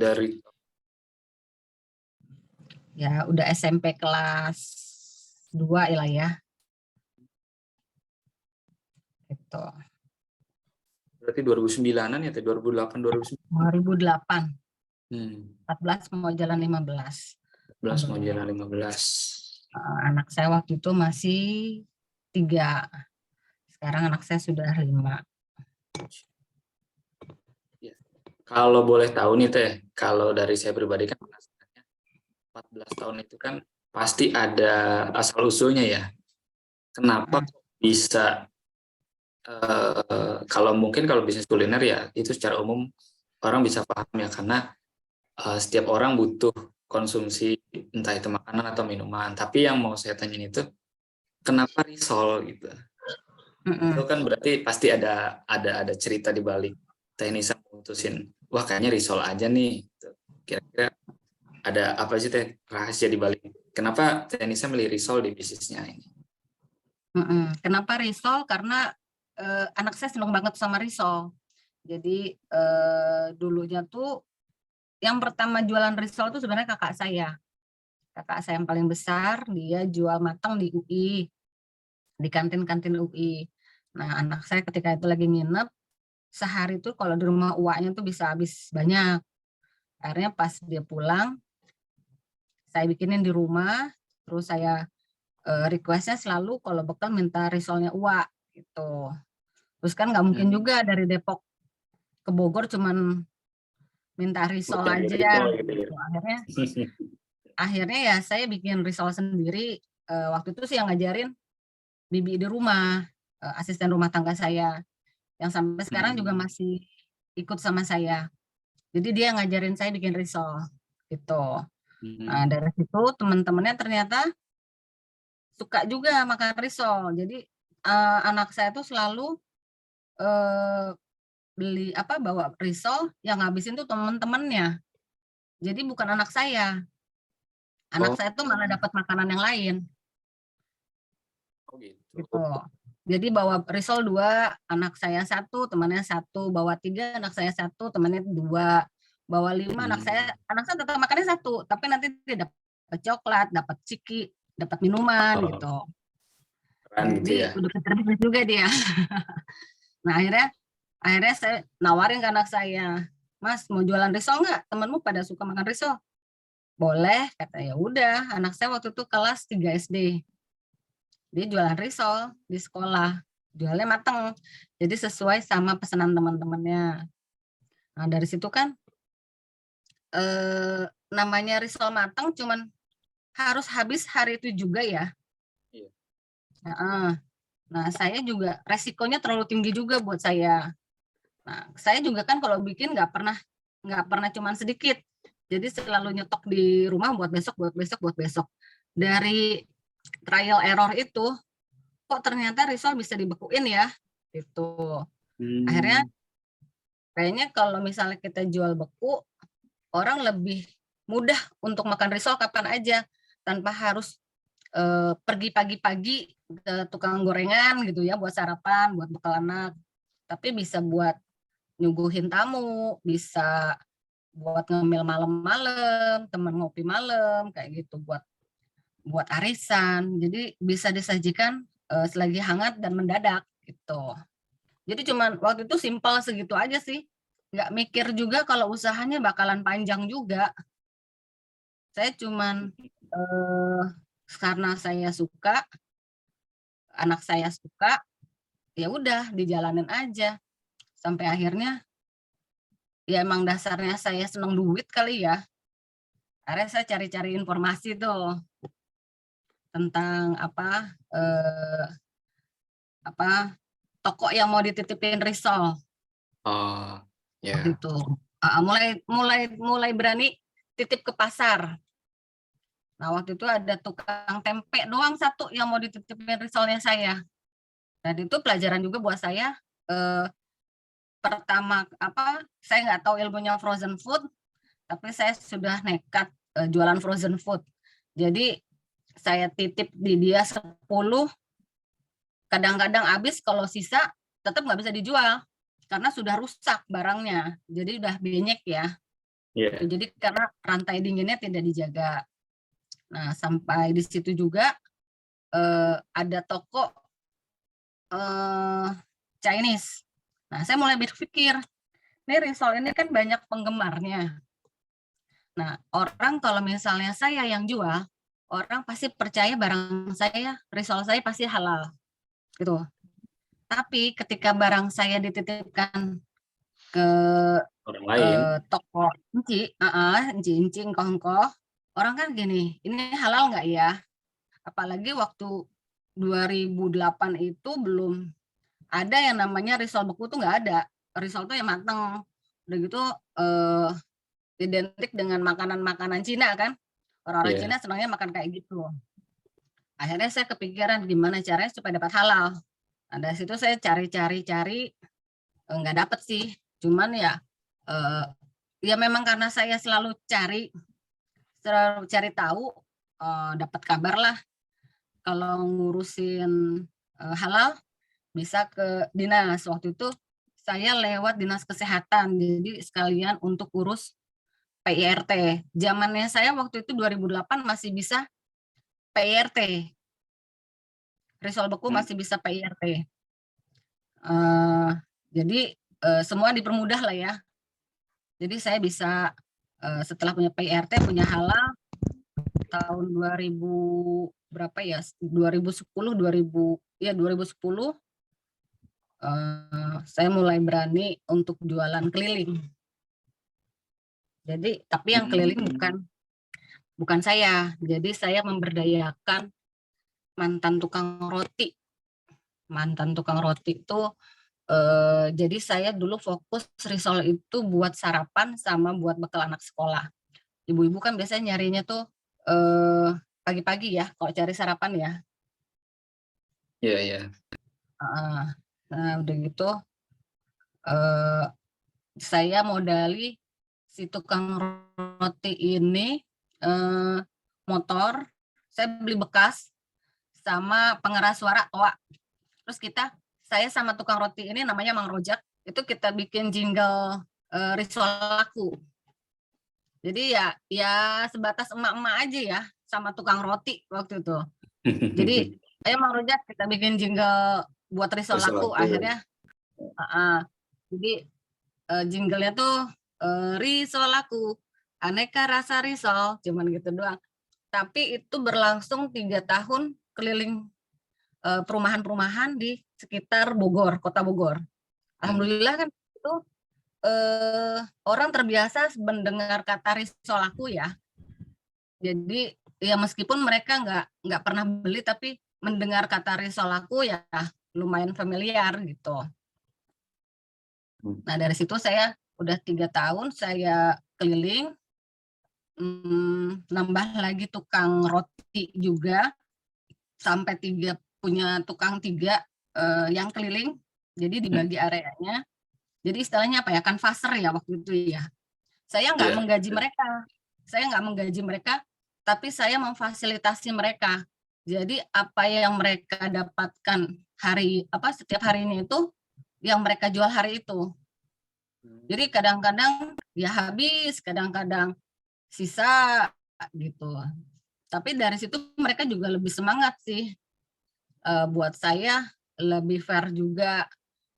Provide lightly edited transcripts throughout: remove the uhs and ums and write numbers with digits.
dari Ya udah SMP kelas 2 lah ya. Gitu. berarti 2009-an ya, 2008, 2009. 2008. 14 Hmm. mau jalan 15. 11 mau jalan 15. Anak saya waktu itu masih 3. Sekarang anak saya sudah 5. Ya. Kalau boleh tahu nih Teh, kalau dari saya pribadi kan penasarannya 14 tahun itu kan pasti ada asal usulnya ya. Kenapa bisa kalau mungkin kalau bisnis kuliner ya itu secara umum orang bisa paham ya, karena setiap orang butuh konsumsi entah itu makanan atau minuman. Tapi yang mau saya tanyain itu kenapa risol gitu? Itu kan berarti pasti ada cerita di balik Teh Nisa memutusin, wah kayaknya risol aja nih. Kira-kira ada apa sih Teh rahasia di balik kenapa Teh Nisa milih risol di bisnisnya ini? Kenapa risol? Karena anak saya seneng banget sama risol. Jadi dulunya tuh yang pertama jualan risol itu sebenarnya kakak saya. Kakak saya yang paling besar, dia jual matang di UI, di kantin-kantin UI. Nah, anak saya ketika itu lagi nginep, sehari tuh kalau di rumah uaknya tuh bisa habis banyak. Akhirnya pas dia pulang, saya bikinin di rumah, terus saya requestnya selalu kalau bekal minta risolnya uak gitu. Terus kan nggak mungkin juga dari Depok ke Bogor cuman minta risol aja. Gitu ya. Akhirnya ya saya bikin risol sendiri. Waktu itu sih yang ngajarin bibi di rumah, asisten rumah tangga saya, yang sampai sekarang juga masih ikut sama saya. Jadi dia ngajarin saya bikin risol gitu. Nah, dari situ teman-temannya ternyata suka juga makan risol. Jadi anak saya tuh selalu beli bawa risol, yang ngabisin tuh teman-temannya. Jadi bukan anak saya. Anak saya tuh malah dapat makanan yang lain. Gitu. Jadi bawa risol 2, anak saya 1, temannya 1, bawa 3, anak saya 1, temannya 2, bawa 5, anak saya tetap makannya 1, tapi nanti dia dapat coklat, dapat ciki, dapat minuman gitu. Jadi udah pinter bisnis juga dia. Nah akhirnya saya nawarin ke anak saya, Mas mau jualan risol nggak? Temenmu pada suka makan risol? Boleh, kata ya udah. Anak saya waktu itu kelas 3 SD. Dia jualan risol di sekolah, jualnya mateng, jadi sesuai sama pesanan teman-temannya. Nah dari situ kan namanya risol mateng cuman harus habis hari itu juga ya. Nah saya juga resikonya terlalu tinggi juga buat saya. Nah saya juga kan kalau bikin nggak pernah cuman sedikit, jadi selalu nyetok di rumah buat besok. Dari trial error itu kok ternyata risol bisa dibekuin ya gitu. Akhirnya kayaknya kalau misalnya kita jual beku, orang lebih mudah untuk makan risol kapan aja tanpa harus pergi pagi-pagi ke tukang gorengan gitu ya buat sarapan, buat bekal anak, tapi bisa buat nyuguhin tamu, bisa buat ngemil malam-malam, teman ngopi malam kayak gitu, buat arisan. Jadi bisa disajikan selagi hangat dan mendadak gitu. Jadi cuman waktu itu simpel segitu aja sih. Nggak mikir juga kalau usahanya bakalan panjang juga. Saya cuman karena saya suka, anak saya suka, ya udah dijalanin aja. Sampai akhirnya ya emang dasarnya saya seneng duit kali ya. Akhirnya saya cari-cari informasi tuh tentang toko yang mau dititipin risol. Waktu itu mulai berani titip ke pasar. Nah waktu itu ada tukang tempe doang 1 yang mau dititipin risolnya saya. Dan itu pelajaran juga buat saya. Pertama saya nggak tahu ilmunya frozen food, tapi saya sudah nekat jualan frozen food. Jadi saya titip di dia 10, kadang-kadang habis, kalau sisa tetap nggak bisa dijual karena sudah rusak barangnya, jadi udah benyek ya. Iya. Jadi karena rantai dinginnya tidak dijaga. Nah, sampai di situ juga ada toko Chinese. Nah, saya mulai berpikir, ini risol ini kan banyak penggemarnya. Nah, orang kalau misalnya saya yang jual, orang pasti percaya barang saya, risol saya pasti halal, gitu. Tapi ketika barang saya dititipkan ke Orang lain. toko enci engkoh-engkoh, orang kan gini, ini halal nggak ya? Apalagi waktu 2008 itu belum ada yang namanya risol beku tuh nggak ada. Risol tuh yang mateng. Udah gitu identik dengan makanan-makanan Cina kan. Orang-orang Iya. Cina senangnya makan kayak gitu. Akhirnya saya kepikiran gimana caranya supaya dapat halal. Nah, dari situ saya cari-cari, nggak dapet sih. Cuman ya, ya memang karena saya selalu cari tahu, dapat kabar lah kalau ngurusin halal bisa ke dinas. Waktu itu saya lewat dinas kesehatan, jadi sekalian untuk urus PIRT. Zamannya saya waktu itu 2008 masih bisa PIRT, risol beku masih bisa PIRT. Jadi semua dipermudah lah ya. Jadi saya bisa setelah punya PIRT, punya halal tahun 2000 berapa ya? 2010, 2010 saya mulai berani untuk jualan keliling. Jadi tapi yang keliling bukan saya. Jadi saya memberdayakan mantan tukang roti. Mantan tukang roti itu jadi saya dulu fokus risol itu buat sarapan sama buat bekal anak sekolah. Ibu-ibu kan biasanya nyarinya tuh pagi-pagi ya, kalau cari sarapan ya. Iya, iya. Nah, udah gitu saya modali si tukang roti ini motor, saya beli bekas sama pengeras suara toa. Terus saya sama tukang roti ini namanya Mang Rojak, itu kita bikin jingle risol laku. Jadi ya sebatas emak-emak aja ya sama tukang roti waktu itu. Jadi ayo Mang Rojak kita bikin jingle buat risol Risol laku. aku. Akhirnya jadi jinglenya tuh risol laku, aneka rasa risol, cuman gitu doang. Tapi itu berlangsung 3 tahun keliling perumahan-perumahan di sekitar Bogor, kota Bogor. Alhamdulillah kan itu orang terbiasa mendengar kata risol laku ya. Jadi ya meskipun mereka nggak pernah beli, tapi mendengar kata risol laku ya lumayan familiar gitu. Nah dari situ saya udah 3 tahun saya keliling, nambah lagi tukang roti juga, sampai punya tukang 3 yang keliling, jadi dibagi areanya. Jadi istilahnya apa ya, kanvaser ya waktu itu ya. Saya nggak menggaji mereka, tapi saya memfasilitasi mereka. Jadi apa yang mereka dapatkan setiap harinya itu, yang mereka jual hari itu. Jadi kadang-kadang ya habis, kadang-kadang sisa gitu. Tapi dari situ mereka juga lebih semangat sih. Buat saya lebih fair juga.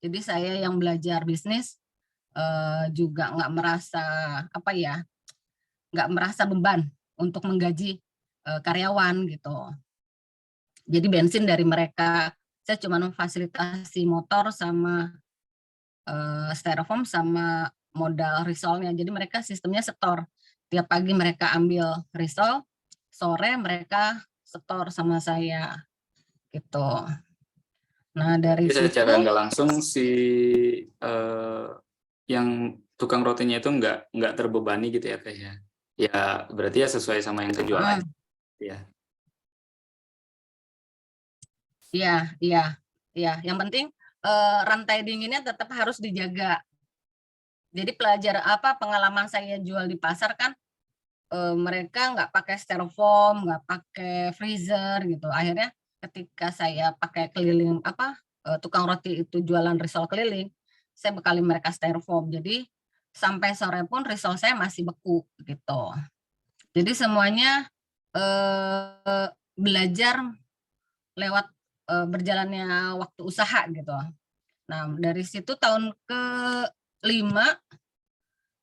Jadi saya yang belajar bisnis juga nggak merasa beban untuk menggaji karyawan gitu. Jadi bensin dari mereka, saya cuma memfasilitasi motor sama styrofoam sama modal risolnya. Jadi mereka sistemnya setor. Tiap pagi mereka ambil risol, sore mereka setor sama saya gitu. Nah dari Jadi situ secara nggak langsung si yang tukang rotinya itu nggak terbebani gitu ya Teh ya. Ya berarti ya sesuai sama yang kejual aja ya. iya. Yang penting rantai dinginnya tetap harus dijaga. Jadi pengalaman saya jual di pasar kan mereka nggak pakai styrofoam, nggak pakai freezer gitu. Akhirnya ketika saya pakai tukang roti itu jualan risol keliling, saya bekali mereka styrofoam. Jadi sampai sore pun risol saya masih beku gitu. Jadi semuanya belajar lewat berjalannya waktu usaha gitu. Nah, dari situ tahun ke-5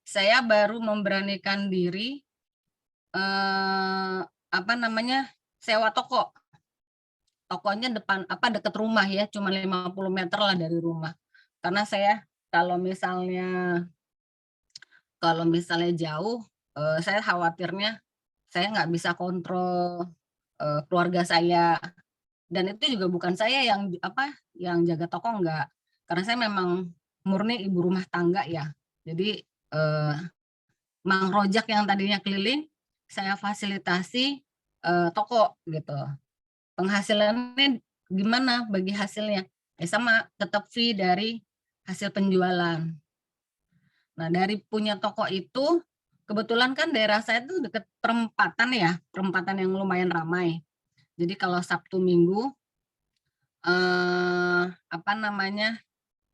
saya baru memberanikan diri sewa toko. Tokonya dekat rumah ya, cuma 50 meter lah dari rumah. Karena saya kalau misalnya jauh, saya khawatirnya saya nggak bisa kontrol keluarga saya. Dan itu juga bukan saya yang jaga toko, enggak. Karena saya memang murni ibu rumah tangga ya. Jadi Mang Rojak yang tadinya keliling, saya fasilitasi toko gitu. Penghasilannya gimana bagi hasilnya? Sama tetap fee dari hasil penjualan. Nah, dari punya toko itu, kebetulan kan daerah saya itu dekat perempatan ya, perempatan yang lumayan ramai. Jadi kalau Sabtu Minggu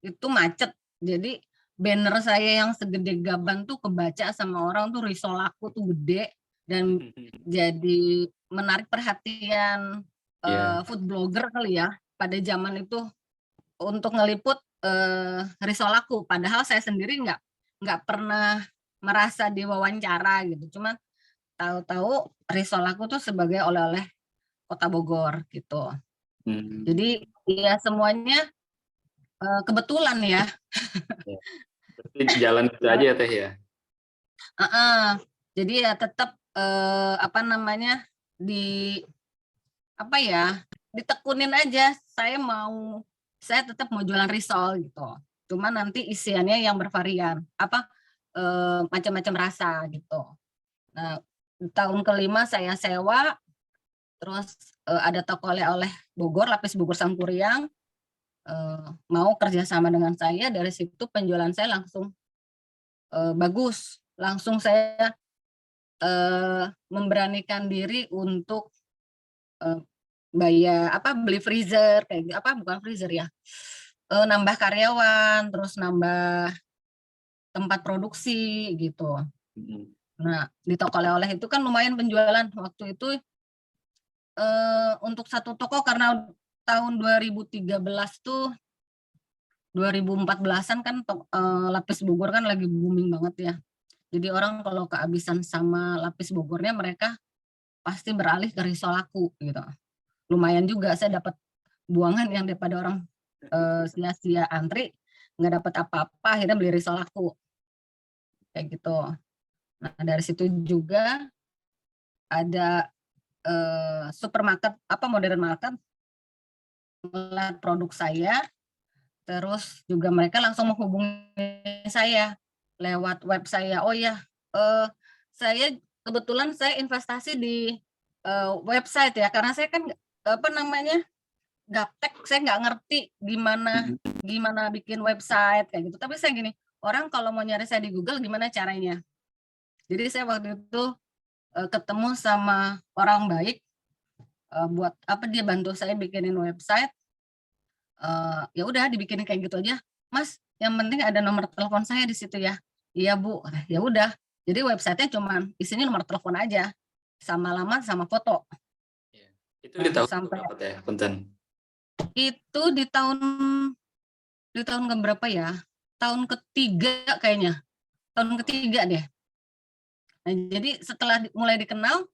itu macet. Jadi banner saya yang segede gaban tuh kebaca sama orang tuh, risol aku tuh gede dan jadi menarik perhatian food blogger kali ya pada zaman itu untuk ngeliput risol aku. Padahal saya sendiri nggak pernah merasa diwawancara gitu. Cuma tahu-tahu risol aku tuh sebagai oleh-oleh Kota Bogor gitu. Jadi ya semuanya kebetulan ya. Berarti jalan itu aja ya Teh ya. Jadi ya tetap ditekunin aja. Saya tetap mau jualan risol gitu. Cuma nanti isiannya yang bervarian, macam-macam rasa gitu. Nah, tahun ke-5 saya sewa, terus ada toko oleh-oleh Bogor, Lapis Bogor Sangkuriang, mau kerjasama dengan saya. Dari situ penjualan saya langsung bagus. Langsung saya memberanikan diri untuk beli freezer bukan freezer ya, nambah karyawan, terus nambah tempat produksi gitu. Nah, di toko oleh-oleh itu kan lumayan penjualan waktu itu, untuk satu toko karena tahun 2013 tuh 2014-an kan Lapis Bogor kan lagi booming banget ya. Jadi orang kalau kehabisan sama Lapis Bogornya, mereka pasti beralih ke risol aku gitu. Lumayan juga saya dapat buangan yang daripada orang sia-sia antri nggak dapat apa-apa, akhirnya beli risol aku kayak gitu. Nah, dari situ juga ada supermarket modern market melihat produk saya, terus juga mereka langsung menghubungi saya lewat web saya. Oh ya, kebetulan saya investasi di website ya, karena saya kan gaptek, saya nggak ngerti gimana bikin website kayak gitu. Tapi saya gini, orang kalau mau nyari saya di Google gimana caranya? Jadi saya waktu itu ketemu sama orang baik, dia bantu saya bikinin website. Ya udah dibikinin kayak gitu aja, Mas. Yang penting ada nomor telepon saya di situ ya. Iya Bu. Ya udah. Jadi websitenya cuman isinya nomor telepon aja, sama alamat sama foto. Itu di tahun berapa Teh? Punten. Itu di tahun keberapa ya? Tahun ketiga kayaknya. Tahun ketiga deh. Nah, jadi setelah mulai dikenal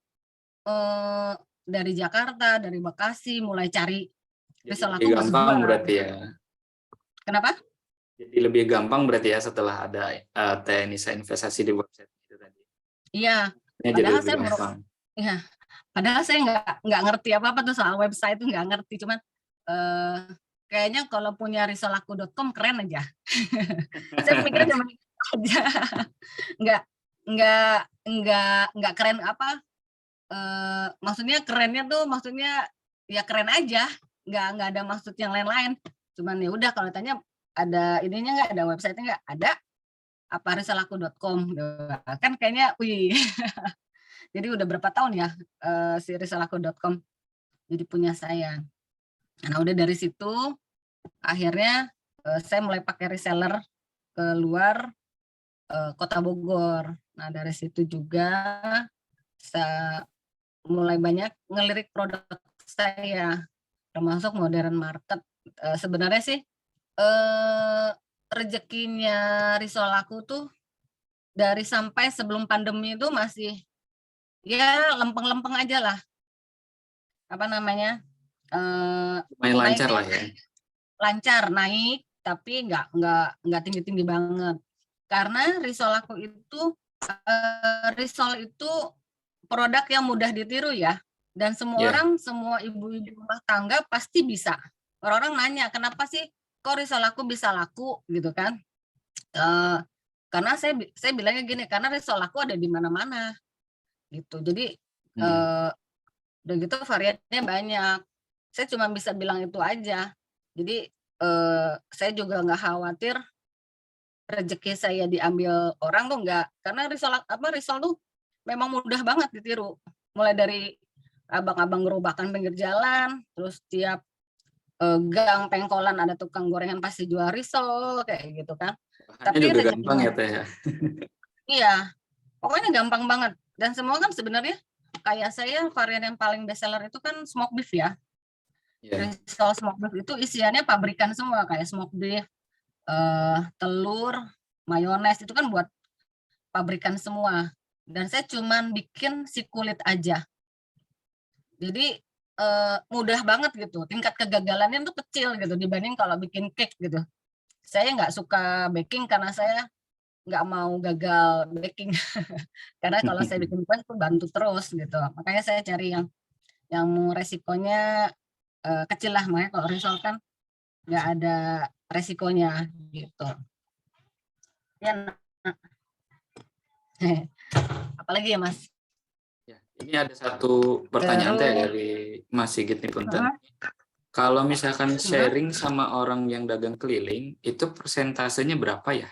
dari Jakarta, dari Bekasi, mulai cari risol aku gampang bersebulan. Berarti ya. Kenapa? Jadi lebih gampang berarti ya setelah ada Teh Nisa investasi di website itu tadi. Iya. Padahal saya nggak ngerti apa-apa tuh soal website, itu nggak ngerti. Cuman kayaknya kalau punya risolaku.com keren aja. Saya mikirnya cuma aja. Nggak keren maksudnya kerennya tuh maksudnya ya keren aja, nggak ada maksud yang lain-lain. Cuman ya udah, kalau tanya ada ininya nggak, ada websitenya nggak, ada risolaku.com kan kayaknya wih. Jadi udah berapa tahun ya si risolaku.com jadi punya saya. Nah, udah dari situ akhirnya saya mulai pakai reseller ke luar, Kota Bogor. Nah, dari situ juga saya mulai banyak ngelirik produk saya, termasuk modern market. Sebenarnya sih rezekinya risol aku tuh dari sampai sebelum pandemi itu masih ya lempeng-lempeng aja lah, apa namanya, Lumayan lancar naiknya lah ya. lancar naik, tapi nggak tinggi-tinggi banget. Karena risol aku itu risol itu produk yang mudah ditiru ya, dan semua Ya. orang, semua ibu-ibu rumah tangga pasti bisa. Orang-orang nanya, kenapa sih kok risol aku bisa laku gitu kan? Karena saya bilangnya gini, karena risol aku ada di mana-mana gitu. Jadi udah gitu variannya banyak. Saya cuma bisa bilang itu aja. Jadi saya juga nggak khawatir rezeki saya diambil orang tuh enggak, karena risol tuh memang mudah banget ditiru. Mulai dari abang-abang gerobakan pinggir jalan, terus tiap gang pengkolan ada tukang gorengan pasti jual risol kayak gitu kan. Bahannya Tapi juga gampang rezekinya ya Teh ya. iya, pokoknya gampang banget. Dan semua kan sebenarnya kayak saya varian yang paling best seller itu kan smoke beef ya. Ya. Risol smoke beef itu isiannya pabrikan semua, kayak smoke beef, telur, mayones, itu kan buat pabrikan semua. Dan saya cuman bikin si kulit aja. Jadi mudah banget gitu. Tingkat kegagalannya tuh kecil gitu dibanding kalau bikin cake gitu. Saya nggak suka baking karena saya nggak mau gagal baking. Karena kalau saya bikin kue itu bantu terus gitu. Makanya saya cari yang resikonya kecil lah. Makanya kalau risol kan nggak ada resikonya gitu. Ya, nah. Apalagi ya Mas? Ya, ini ada satu pertanyaan Teh Terus, dari Mas Sigit nih Punten. Kalau misalkan sharing sama orang yang dagang keliling, itu persentasenya berapa ya?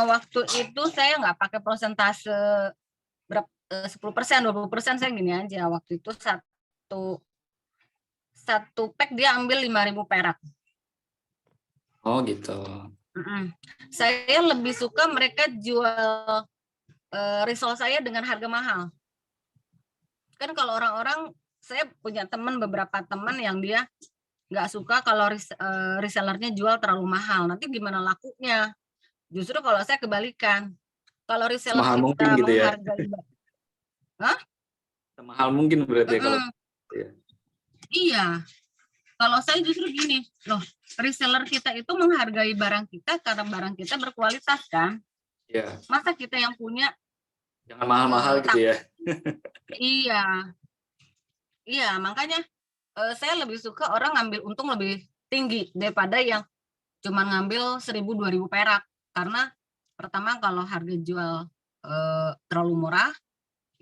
waktu itu saya nggak pakai persentase berapa, 10%, 20%, saya gini aja. Waktu itu satu pack dia ambil 5.000 perak. Oh gitu. Saya lebih suka mereka jual risol saya dengan harga mahal. Kan kalau orang-orang, saya punya beberapa teman yang dia nggak suka kalau resellernya jual terlalu mahal. Nanti gimana lakunya? Justru kalau saya kebalikan. Kalau reseller Mahal mungkin kita gitu ya. menghargai, hah? Mahal mungkin berarti kalau ya. Iya. Kalau saya justru gini, loh, reseller kita itu menghargai barang kita karena barang kita berkualitas kan. Ya. Masa kita yang punya Jangan mahal-mahal gitu ya. Iya, iya, makanya saya lebih suka orang ngambil untung lebih tinggi daripada yang cuma ngambil 1.000-2.000 perak. Karena pertama kalau harga jual terlalu murah,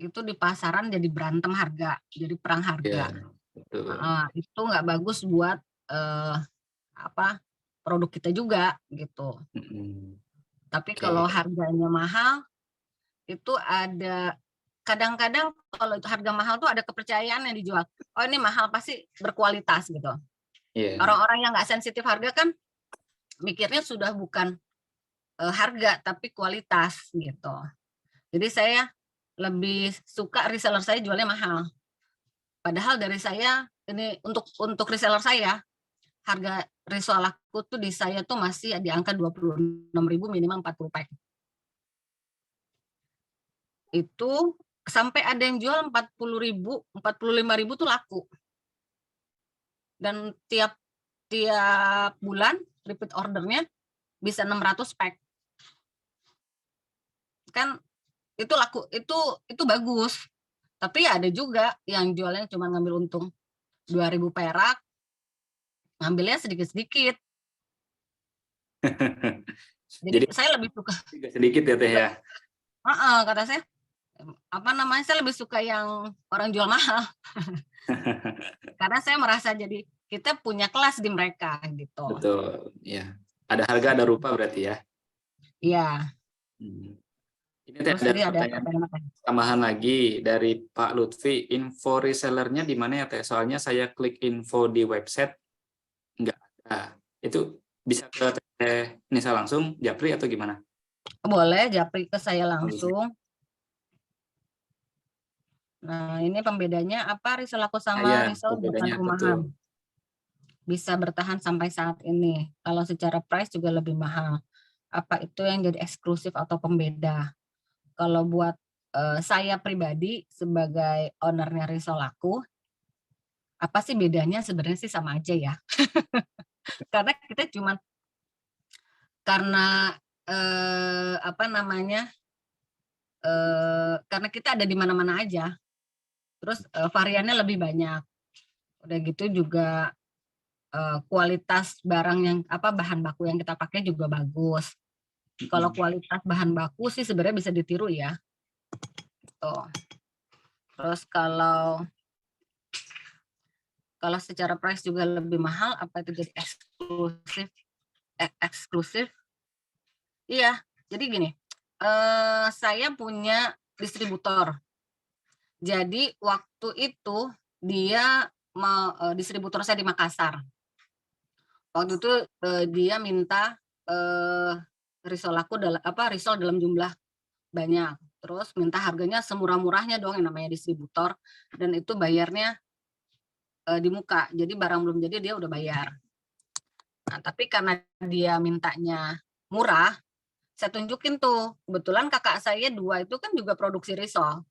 itu di pasaran jadi berantem harga, jadi perang harga. Ya, betul. Itu nggak bagus buat produk kita juga gitu. Tapi kalau harganya mahal, itu ada kadang-kadang kalau harga mahal tuh ada kepercayaan yang dijual. Oh ini mahal pasti berkualitas gitu. Orang-orang yang nggak sensitif harga kan mikirnya sudah bukan harga tapi kualitas gitu. Jadi saya lebih suka reseller saya jualnya mahal. Padahal dari saya ini untuk reseller saya harga risol aku tuh di saya tuh masih di angka 26.000 minimal 40 pack. Itu sampai ada yang jual 40.000, 45.000 tuh laku. Dan tiap bulan repeat ordernya bisa 600 pack. Kan itu laku, itu bagus. Tapi ada juga yang jualnya cuma ngambil untung 2.000 perak, ngambilnya sedikit-sedikit. Jadi saya lebih suka sedikit ya Teh ya. Kata saya, saya lebih suka yang orang jual mahal. Karena saya merasa jadi kita punya kelas di mereka gitu. Betul, ya. Ada harga, ada rupa berarti ya. Iya. Ini ada pertanyaan tambahan lagi dari Pak Lutfi. Info resellernya di mana ya Teh? Soalnya saya klik info di website nggak ada. Itu bisa ke Nisa langsung, Japri atau gimana? Boleh japri ke saya Bisa. langsung. Nah, ini pembedanya apa risol aku sama Iya, risol bukan bedanya apa tuh? rumahan. Bisa bertahan sampai saat ini. Kalau secara price juga lebih mahal. Apa itu yang jadi eksklusif atau pembeda? Kalau buat saya pribadi sebagai ownernya risol aku, apa sih bedanya? Sebenarnya sih sama aja ya. Karena kita cuma karena apa namanya? Karena kita ada di mana-mana aja. Terus variannya lebih banyak. Udah gitu juga kualitas barang yang apa bahan baku yang kita pakai juga bagus. Kalau kualitas bahan baku sih sebenarnya bisa ditiru ya. Tuh. Terus kalau secara price juga lebih mahal, apa itu jadi eksklusif? Eksklusif? Iya. Jadi gini, saya punya distributor. Jadi waktu itu dia distributor saya di Makassar. Waktu itu dia minta risol aku risol dalam jumlah banyak. Terus minta harganya semurah-murahnya dong, yang namanya distributor, dan itu bayarnya di muka. Jadi barang belum jadi dia udah bayar. Nah, tapi karena dia mintanya murah, saya tunjukin tuh. Kebetulan kakak saya 2 itu kan juga produksi risol.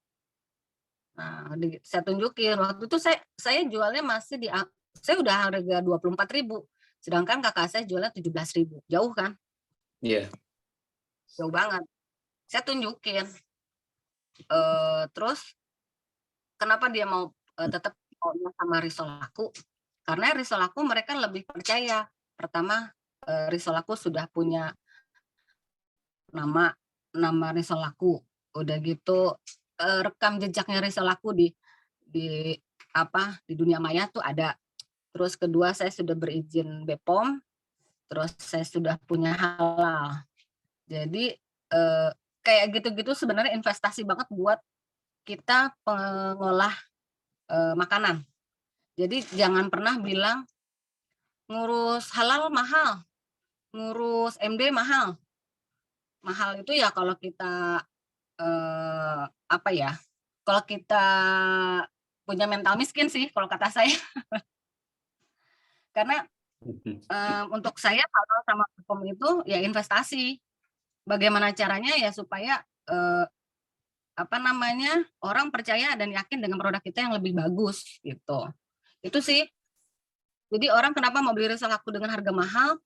Nah, saya tunjukin. Waktu itu saya jualnya masih saya udah harga 24.000. Sedangkan kakak saya jualnya 17.000. Jauh kan? Iya. Jauh banget. Saya tunjukin. Terus kenapa dia mau tetap maunya sama risol aku? Karena risol aku mereka lebih percaya. Pertama, risol aku sudah punya nama risol aku. Udah gitu rekam jejaknya risol aku di di dunia maya tuh ada. Terus kedua, saya sudah berizin BPOM, terus saya sudah punya halal. Jadi kayak gitu-gitu sebenarnya investasi banget buat kita pengolah makanan. Jadi jangan pernah bilang ngurus halal mahal, ngurus MD mahal. Mahal itu ya kalau kita apa ya? Kalau kita punya mental miskin sih kalau kata saya. Karena untuk saya halal sama BPOM itu ya investasi. Bagaimana caranya ya supaya apa namanya? Orang percaya dan yakin dengan produk kita yang lebih bagus gitu. Itu sih. Jadi orang kenapa mau beli risol aku dengan harga mahal?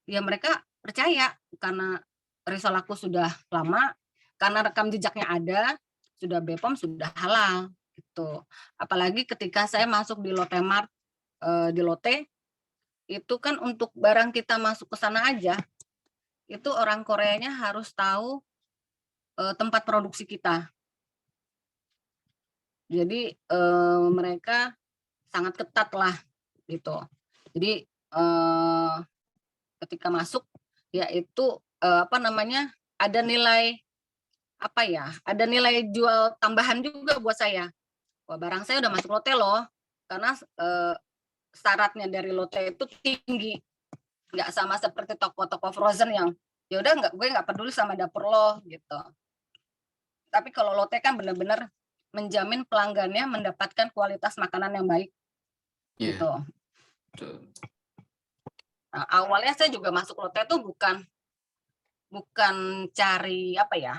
Ya mereka percaya karena risol aku sudah lama, karena rekam jejaknya ada, sudah BPOM, sudah halal gitu. Apalagi ketika saya masuk di Lotte Mart, di Lotte, itu kan untuk barang kita masuk ke sana aja, itu orang Koreanya harus tahu tempat produksi kita. Jadi mereka sangat ketat lah gitu. Jadi ketika masuk ya itu apa namanya, ada nilai apa ya, ada nilai jual tambahan juga buat saya. Wah, barang saya udah masuk Lotte loh, karena syaratnya dari Lotte itu tinggi, nggak sama seperti toko-toko frozen yang ya udah gue nggak peduli sama dapur lo gitu. Tapi kalau Lotte kan benar-benar menjamin pelanggannya mendapatkan kualitas makanan yang baik gitu. Nah, awalnya saya juga masuk Lotte tuh bukan cari apa ya,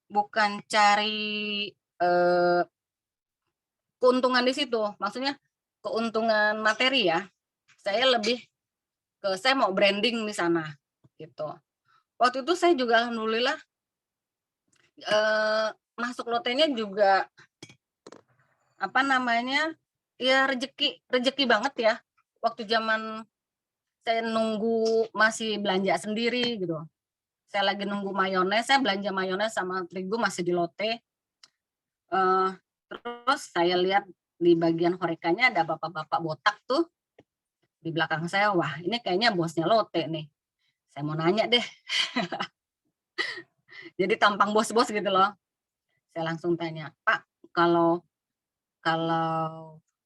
bukan cari keuntungan di situ, maksudnya keuntungan materi ya. Saya lebih saya mau branding di sana gitu. Waktu itu saya juga alhamdulillah masuk Lotte-nya juga apa namanya, ya rezeki banget ya. Waktu zaman saya nunggu masih belanja sendiri gitu. Saya lagi nunggu mayones, saya belanja mayones sama terigu masih di Lotte. Terus saya lihat di bagian horekanya ada bapak-bapak botak tuh di belakang saya. Wah, ini kayaknya bosnya Lotte nih. Saya mau nanya deh. Jadi tampang bos-bos gitu loh. Saya langsung tanya, Pak, kalau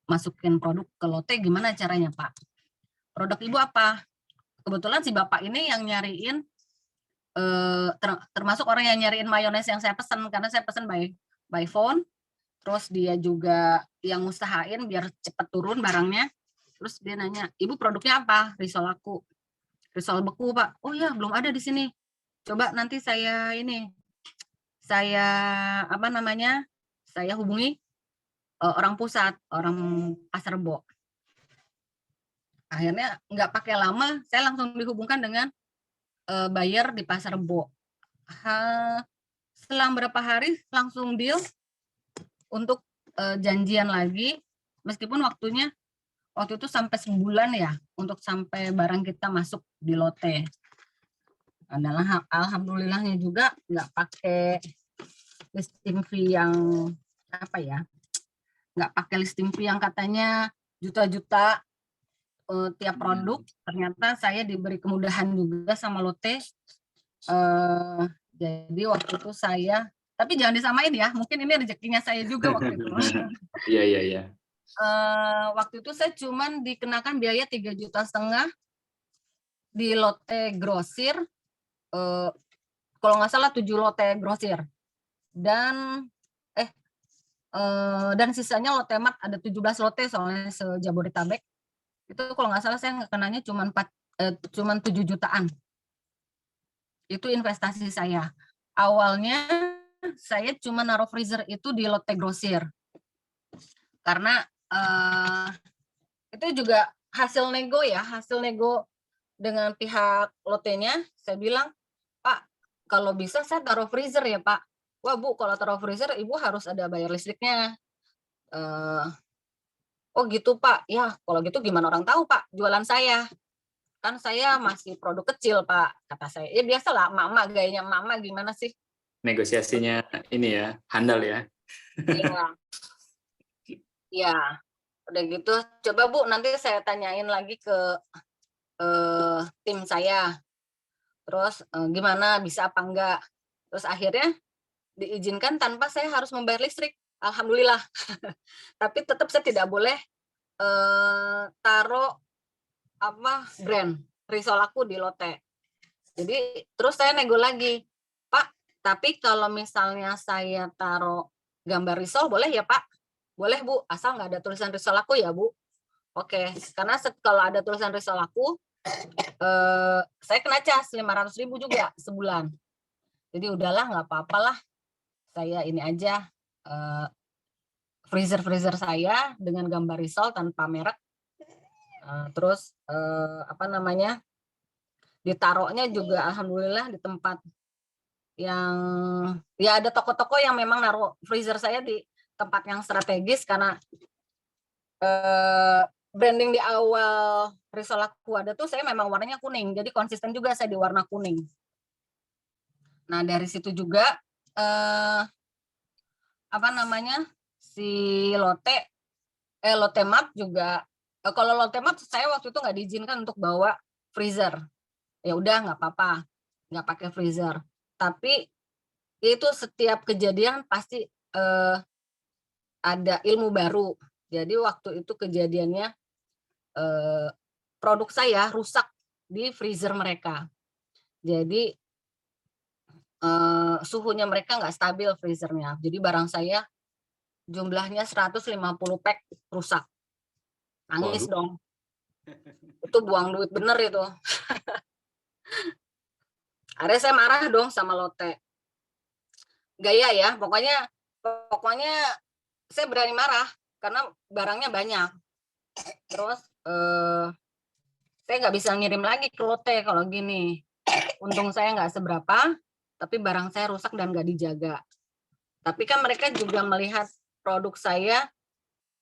masukin produk ke Lotte gimana caranya, Pak? Produk Ibu apa? kebetulan si bapak ini yang nyariin, termasuk orang yang nyariin mayones yang saya pesan, karena saya pesan by phone. Terus dia juga yang usahain biar cepat turun barangnya. Terus dia nanya, "Ibu produknya apa?" "Risol aku." "Risol beku, Pak." "Oh ya, belum ada di sini. Coba nanti saya apa namanya, saya hubungi orang pusat, orang Pasar Rebo." Akhirnya nggak pakai lama, saya langsung dihubungkan dengan buyer di Pasar Rebo. Selang berapa hari langsung deal untuk janjian lagi, meskipun waktu itu sampai sebulan ya, untuk sampai barang kita masuk di lote. Adalah alhamdulillahnya juga nggak pakai listing fee yang apa ya, nggak pakai listing fee yang katanya juta-juta tiap produk. Ternyata saya diberi kemudahan juga sama lote. Jadi waktu itu saya, tapi jangan disamain ya, mungkin ini rezekinya saya juga waktu itu. Iya. Waktu itu saya cuman dikenakan biaya 3,5 juta di lote grosir, kalau nggak salah 7 lote grosir, dan sisanya lote mat ada 17 lote soalnya se-Jabodetabek. Itu kalau nggak salah saya kenanya cuman 7 jutaan. Itu investasi saya. Awalnya saya cuma naruh freezer itu di lote grosir. Karena itu juga hasil nego dengan pihak lotenya. Saya bilang, "Pak, kalau bisa saya taruh freezer ya, Pak." "Wah, Bu, kalau taruh freezer Ibu harus ada bayar listriknya." "Oh gitu, Pak. Ya, kalau gitu gimana orang tahu, Pak, jualan saya? Kan saya masih produk kecil, Pak," kata saya. Ya biasalah, emak-emak gayanya emak-emak gimana sih. Negosiasinya ini ya, handal ya. Iya, iya. Udah gitu, "Coba Bu, nanti saya tanyain lagi ke tim saya. Terus gimana, bisa apa enggak?" Terus akhirnya diizinkan tanpa saya harus membayar listrik. Alhamdulillah. Tapi tetap saya tidak boleh taruh brand risol aku di lote. Jadi terus saya nego lagi, "Pak, tapi kalau misalnya saya taruh gambar risol boleh ya, Pak?" "Boleh, Bu, asal nggak ada tulisan risol aku ya, Bu." "Oke." Karena kalau ada tulisan risol aku, saya kena cas 500.000 juga sebulan. Jadi udahlah, nggak apa-apalah, saya ini aja, freezer saya dengan gambar risol tanpa merek. Terus ditaruhnya juga alhamdulillah di tempat yang ya ada toko-toko yang memang naruh freezer saya di tempat yang strategis, karena branding di awal risol aku ada tuh saya memang warnanya kuning, jadi konsisten juga saya di warna kuning. Nah dari situ juga si lote map juga, kalau lote map saya waktu itu nggak diizinkan untuk bawa freezer. Ya udah nggak apa-apa, nggak pakai freezer. Tapi itu setiap kejadian pasti ada ilmu baru. Jadi waktu itu kejadiannya produk saya rusak di freezer mereka. Jadi suhunya mereka nggak stabil freezernya. Jadi barang saya jumlahnya 150 pack rusak. Nangis dong. Itu buang duit bener itu. Akhirnya saya marah dong sama lote. Gaya ya, pokoknya saya berani marah karena barangnya banyak. Terus saya nggak bisa ngirim lagi ke lote kalau gini. Untung saya nggak seberapa, tapi barang saya rusak dan nggak dijaga. Tapi kan mereka juga melihat produk saya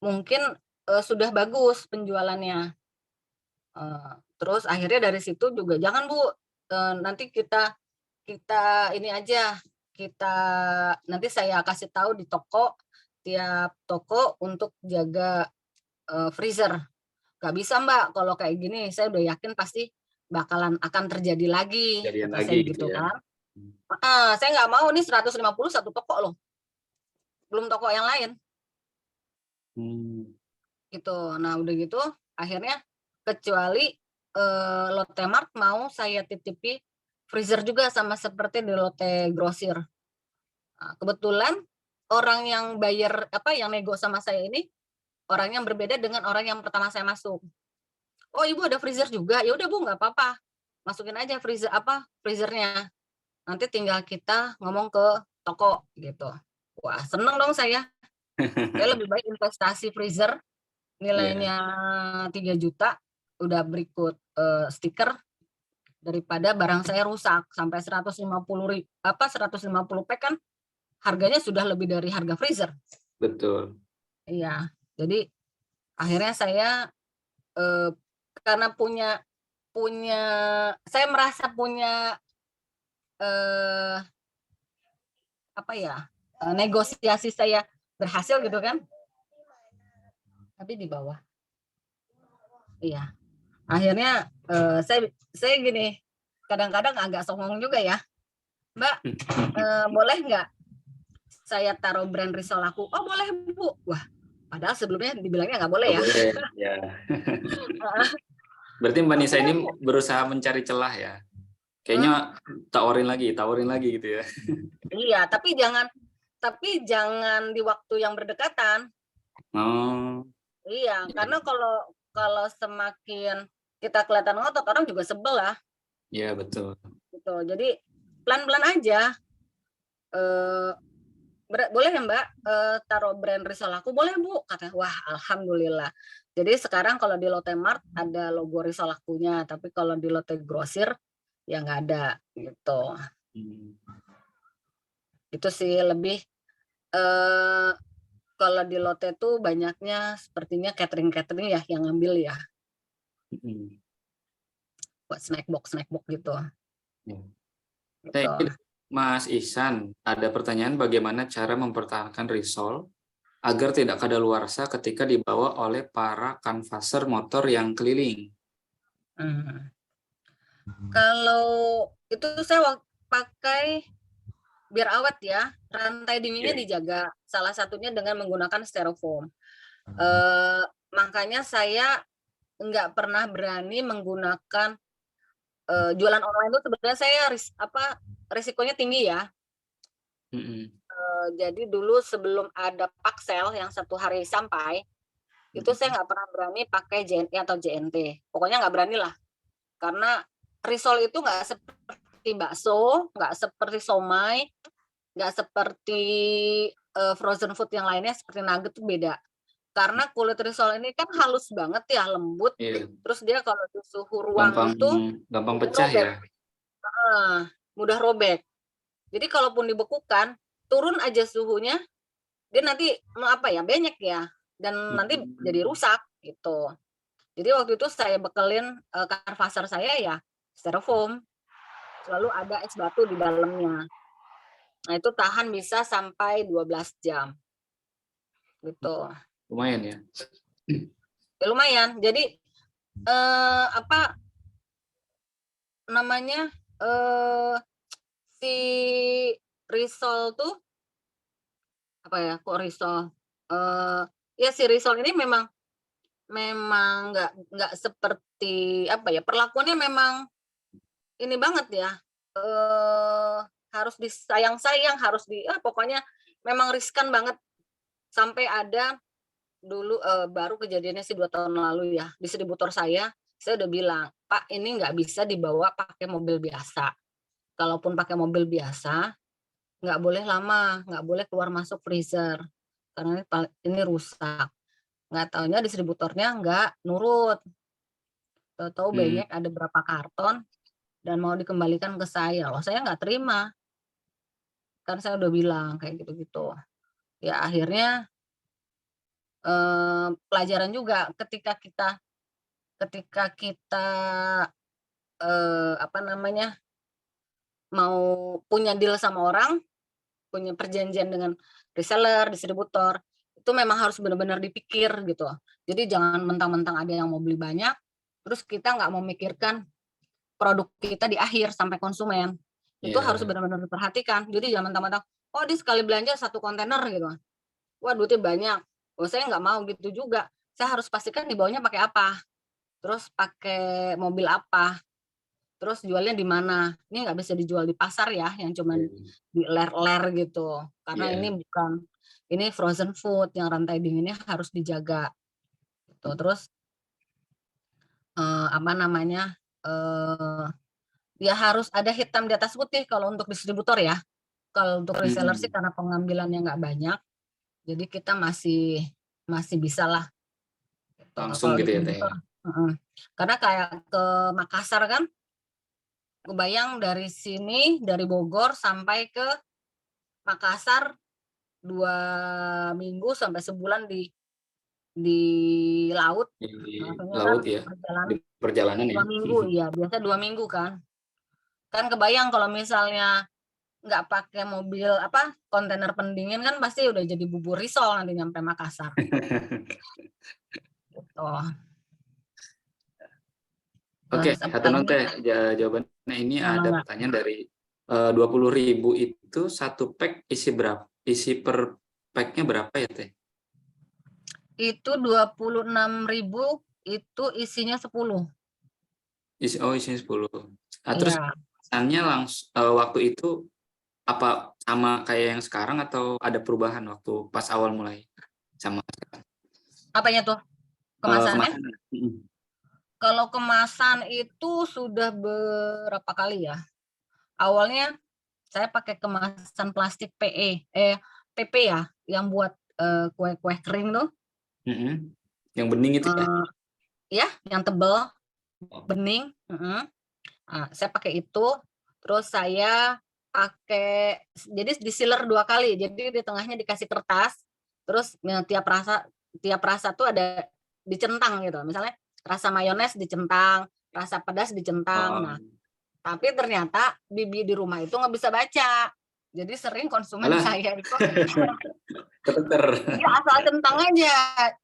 mungkin sudah bagus penjualannya. Terus akhirnya dari situ juga, "Jangan Bu, nanti kita ini aja, nanti saya kasih tahu di toko, tiap toko untuk jaga freezer. Gak bisa Mbak, kalau kayak gini saya udah yakin pasti akan terjadi lagi," Jadian kata lagi saya gitu gitu ya. kan. Saya nggak mau nih 150 satu toko loh, belum toko yang lain gitu. Nah udah gitu akhirnya kecuali Lotte Mart mau saya titipi freezer juga sama seperti di Lotte Grosir. Nah, kebetulan orang yang bayar yang nego sama saya ini orang yang berbeda dengan orang yang pertama saya masuk. Oh, Ibu ada freezer juga? Ya udah Bu, nggak apa-apa. Masukin aja freezernya. Nanti tinggal kita ngomong ke toko gitu. Wah, seneng dong saya. Saya lebih baik investasi freezer Iya, nilainya 3 juta, udah berikut stiker daripada barang saya rusak sampai 150 pack kan harganya sudah lebih dari harga freezer. betul. Iya. Jadi akhirnya saya karena punya punya saya merasa punya eh, negosiasi saya berhasil gitu kan. Tapi di bawah. Iya. Akhirnya saya gini, kadang-kadang agak songong juga ya. Mbak, boleh nggak saya taruh brand risol aku? Oh boleh Bu. Wah, padahal sebelumnya dibilangnya nggak boleh Nggak ya. boleh. Ya. Berarti Mbak Nisa ini berusaha mencari celah ya. Kayaknya tawarin lagi gitu ya. Iya, tapi jangan di waktu yang berdekatan. Oh, Iya, iya, karena kalau semakin kita kelihatan ngotot, orang juga sebel lah iya betul. gitu. Jadi pelan-pelan aja. Eh, boleh ya Mbak taruh brand risol aku? Boleh Bu, katanya. Wah, alhamdulillah. Jadi sekarang kalau di Lotte Mart ada logo risol akunya, tapi kalau di Lotte Grosir ya nggak ada gitu. Hmm. Itu sih lebih eh, kalau di Lotte tuh banyaknya sepertinya catering ya yang ngambil ya Hmm. buat snack box gitu. Ya. Nah, Gitu. ini Mas Ihsan, ada pertanyaan bagaimana cara mempertahankan risol agar tidak kadaluarsa ketika dibawa oleh para kanvaser motor yang keliling. Hmm. Kalau itu saya pakai biar awet ya, rantai dinginnya Iya. dijaga. Salah satunya dengan menggunakan styrofoam. Makanya saya nggak pernah berani menggunakan jualan online itu sebenarnya saya risikonya tinggi ya. Mm-mm. Jadi dulu sebelum ada Paksel yang 1 hari sampai, itu saya nggak pernah berani pakai JNE atau JNT. Pokoknya nggak berani lah. Karena risol itu nggak seperti bakso, nggak seperti somai, nggak seperti frozen food yang lainnya seperti nugget itu beda. Karena kulit risol ini kan halus banget ya, lembut. Iya, Terus dia kalau di suhu ruang gampang itu gampang mudah pecah robek. ya. Mudah robek. Jadi kalaupun dibekukan, turun aja suhunya, dia nanti banyak ya, dan nanti jadi Hmm. rusak gitu. Jadi waktu itu saya bekelin kanvaser saya ya styrofoam, selalu ada es batu di dalamnya. Nah itu tahan bisa sampai 12 jam gitu. Lumayan ya. Ya, lumayan. Jadi apa namanya si risol tuh kok risol? Ya si risol ini memang memang nggak seperti perlakuannya memang ini banget ya. Harus disayang-sayang, pokoknya memang riskan banget. Sampai ada dulu baru kejadiannya sih 2 tahun lalu ya, distributor saya udah bilang, "Pak, ini nggak bisa dibawa pakai mobil biasa. Kalaupun pakai mobil biasa, nggak boleh lama, nggak boleh keluar masuk freezer, karena ini rusak." Nggak taunya distributornya nggak nurut. Tahu-tahu Hmm. banyak ada berapa karton dan mau dikembalikan ke saya. Loh, saya nggak terima. Kan saya udah bilang kayak gitu-gitu. Ya akhirnya pelajaran juga ketika kita mau punya deal sama orang, punya perjanjian dengan reseller, distributor, itu memang harus benar-benar dipikir gitu. Jadi jangan mentang-mentang ada yang mau beli banyak, terus kita nggak memikirkan produk kita di akhir sampai konsumen. Itu harus Iya. benar-benar diperhatikan. Jadi jangan mentang-mentang, oh dia sekali belanja 1 kontainer gitu. Wah duitnya banyak. Oh saya nggak mau gitu juga. Saya harus pastikan dibawanya pakai apa. terus pakai mobil apa, terus jualnya di mana. Ini nggak bisa dijual di pasar ya, yang cuman di ler-ler gitu. Karena ini Iya. bukan, ini frozen food yang rantai dinginnya harus dijaga. Gitu. Terus apa namanya? Ya harus ada hitam di atas putih kalau untuk distributor ya. Kalau untuk reseller sih karena pengambilannya nggak banyak, jadi kita masih masih bisa lah. Gitu. Langsung Kalau gitu ya Teh. distributor, karena kayak ke Makassar kan, kebayang dari sini dari Bogor sampai ke Makassar 2 minggu sampai sebulan di laut, Di maksudnya kan laut ya, perjalanan di perjalanan ya. 2 minggu, ya biasa 2 minggu kan. Kan kebayang kalau misalnya nggak pakai mobil apa kontainer pendingin kan pasti udah jadi bubur risol nanti nyampe Makassar. Gitu. Oke, Terus apa Hatunun lagi? Teh, jawabannya ini Ya, ada Mangga. pertanyaan dari 20.000 itu satu pack isi berapa? Isi per packnya berapa ya Teh? Itu 26.000 itu isinya 10. Isinya 10. Nah, terus Iya. pesannya langsung waktu itu apa sama kayak yang sekarang atau ada perubahan waktu pas awal mulai sama Apanya tuh? Kemasannya? kemasan? Kalau kemasan itu sudah berapa kali ya? Awalnya saya pakai kemasan plastik PP ya, yang buat kue-kue kering tuh. Yang bening itu ya? Ya, yang tebel, bening. Nah, saya pakai itu, terus saya pakai, jadi di-sealer 2 kali. Jadi di tengahnya dikasih kertas, terus tiap rasa tuh ada dicentang gitu. Misalnya rasa mayones dicentang, rasa pedas dicentang. Oh. Nah, tapi ternyata bibi di rumah itu nggak bisa baca. Jadi sering konsumen Alah, saya itu keteter. dia asal centang aja,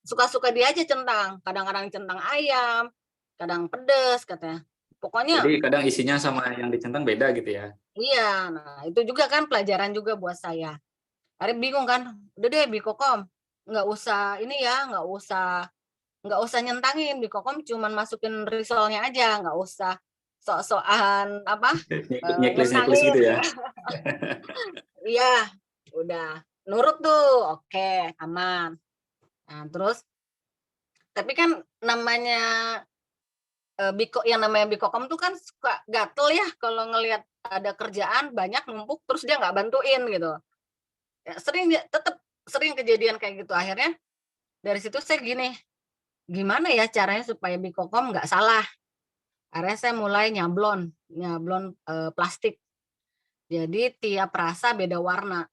suka-suka dia aja centang. Kadang-kadang centang ayam, kadang pedes katanya. Pokoknya Jadi kadang isinya sama yang dicentang beda gitu ya? iya, nah itu juga kan pelajaran juga buat saya. Akhirnya bingung kan, udah deh Bikokom, nggak usah ini ya, nggak usah nyentangin, Bikokom cuman masukin risolnya aja, nggak usah sok-sokan apa Nyeklis-nyeklis nyentangin. gitu ya? Iya, udah nurut tuh, oke aman. Nah terus, tapi kan namanya yang namanya Bikokom tuh kan suka gatel ya kalau ngelihat ada kerjaan banyak numpuk terus dia nggak bantuin gitu. Ya, tetap sering kejadian kayak gitu. Akhirnya dari situ saya gini, gimana ya caranya supaya Bikokom nggak salah? Akhirnya saya mulai nyablon, nyablon plastik. Jadi tiap rasa beda warna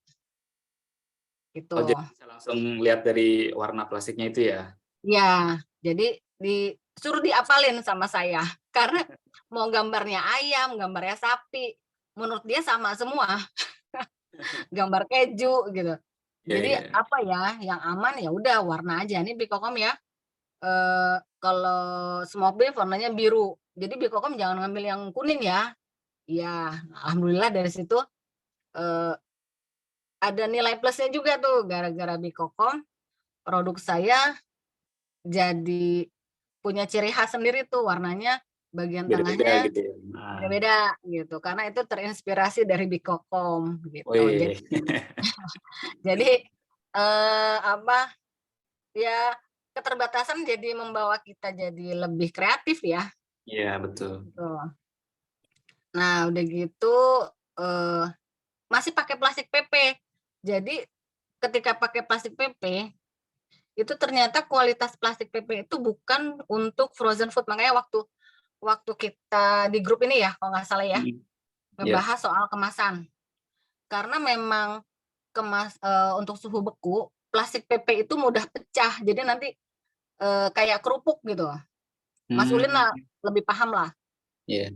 Oh, gitu. jadi bisa langsung lihat dari warna plastiknya itu ya? Ya, jadi disuruh diapalin sama saya karena mau gambarnya ayam, gambarnya sapi, menurut dia sama semua, gambar keju gitu. Iya, Jadi iya. apa ya, yang aman ya udah warna aja. Ini Bikokom ya, kalau Smooth Beef warnanya biru. Jadi Bikokom jangan ngambil yang kuning ya. Iya, alhamdulillah dari situ, eee, ada nilai plusnya juga tuh gara-gara Bikokom, produk saya jadi punya ciri khas sendiri tuh warnanya bagian Beda-beda tengahnya gitu ya? Nah, beda-beda gitu, karena itu terinspirasi dari Bikokom gitu. wih. Jadi, apa, ya keterbatasan jadi membawa kita jadi lebih kreatif ya, Iya, betul. gitu. Nah udah gitu, eee, masih pakai plastik PP. Jadi ketika pakai plastik PP, itu ternyata kualitas plastik PP itu bukan untuk frozen food. Makanya waktu waktu kita di grup ini ya, kalau nggak salah ya, Iya. ngebahas soal kemasan. Karena memang untuk suhu beku, plastik PP itu mudah pecah. Jadi nanti, kayak kerupuk gitu. Mas Ulin Hmm, lah lebih paham lah. iya.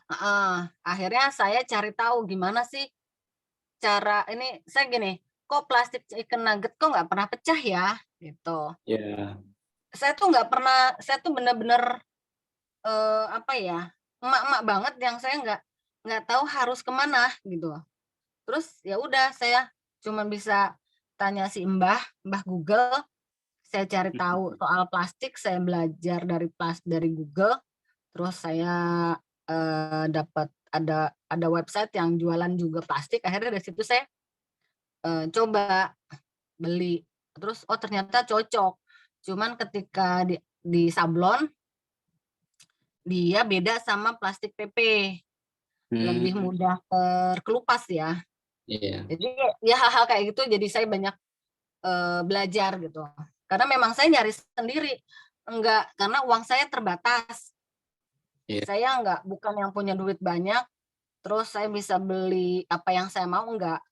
Heeh. Akhirnya saya cari tahu gimana sih cara ini, saya gini, "Kok plastik chicken nugget kok nggak pernah pecah ya?" Gitu. Iya. Saya tuh bener-bener, apa ya, emak-emak banget yang saya nggak tahu harus kemana gitu. Terus ya udah saya cuman bisa tanya si Mbah Google, saya cari tahu soal plastik, saya belajar dari Google, terus saya dapat ada website yang jualan juga plastik, akhirnya dari situ saya coba beli, terus oh ternyata cocok, cuman ketika di sablon dia beda sama plastik PP, lebih mudah terkelupas ya. Iya. Jadi ya hal-hal kayak gitu, jadi saya banyak belajar gitu. Karena memang saya nyari sendiri, enggak, karena uang saya terbatas. Iya. Saya bukan yang punya duit banyak, terus saya bisa beli apa yang saya mau, enggak.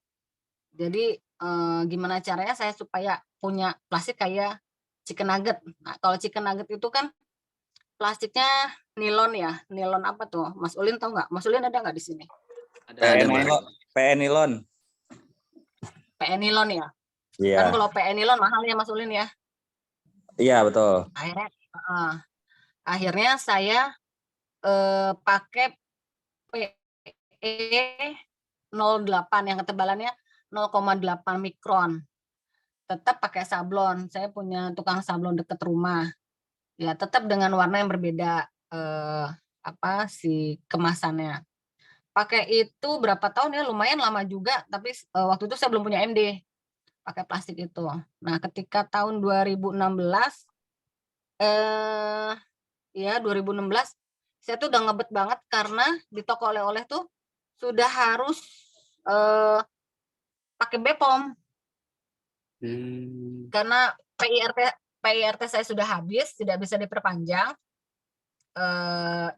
Jadi gimana caranya saya supaya punya plastik kayak chicken nugget. Nah, kalau chicken nugget itu kan plastiknya nilon ya, nilon apa tuh? Mas Ulin tahu nggak? Mas Ulin ada nggak di sini? Ada Mbak. PN nilon. PN nilon ya. Iya. Kan kalau PN nilon mahal ya Mas Ulin ya. Iya betul. Akhirnya saya pakai PE 08 yang ketebalannya 0,8 mikron. Tetap pakai sablon. Saya punya tukang sablon dekat rumah. Ya tetap dengan warna yang berbeda si kemasannya. Pakai itu berapa tahun ya, lumayan lama juga, tapi waktu itu saya belum punya MD. Pakai plastik itu. Nah, ketika tahun 2016 2016 saya tuh udah ngebet banget karena di toko oleh-oleh tuh sudah harus pakai BPOM. Karena PIRT saya sudah habis, tidak bisa diperpanjang,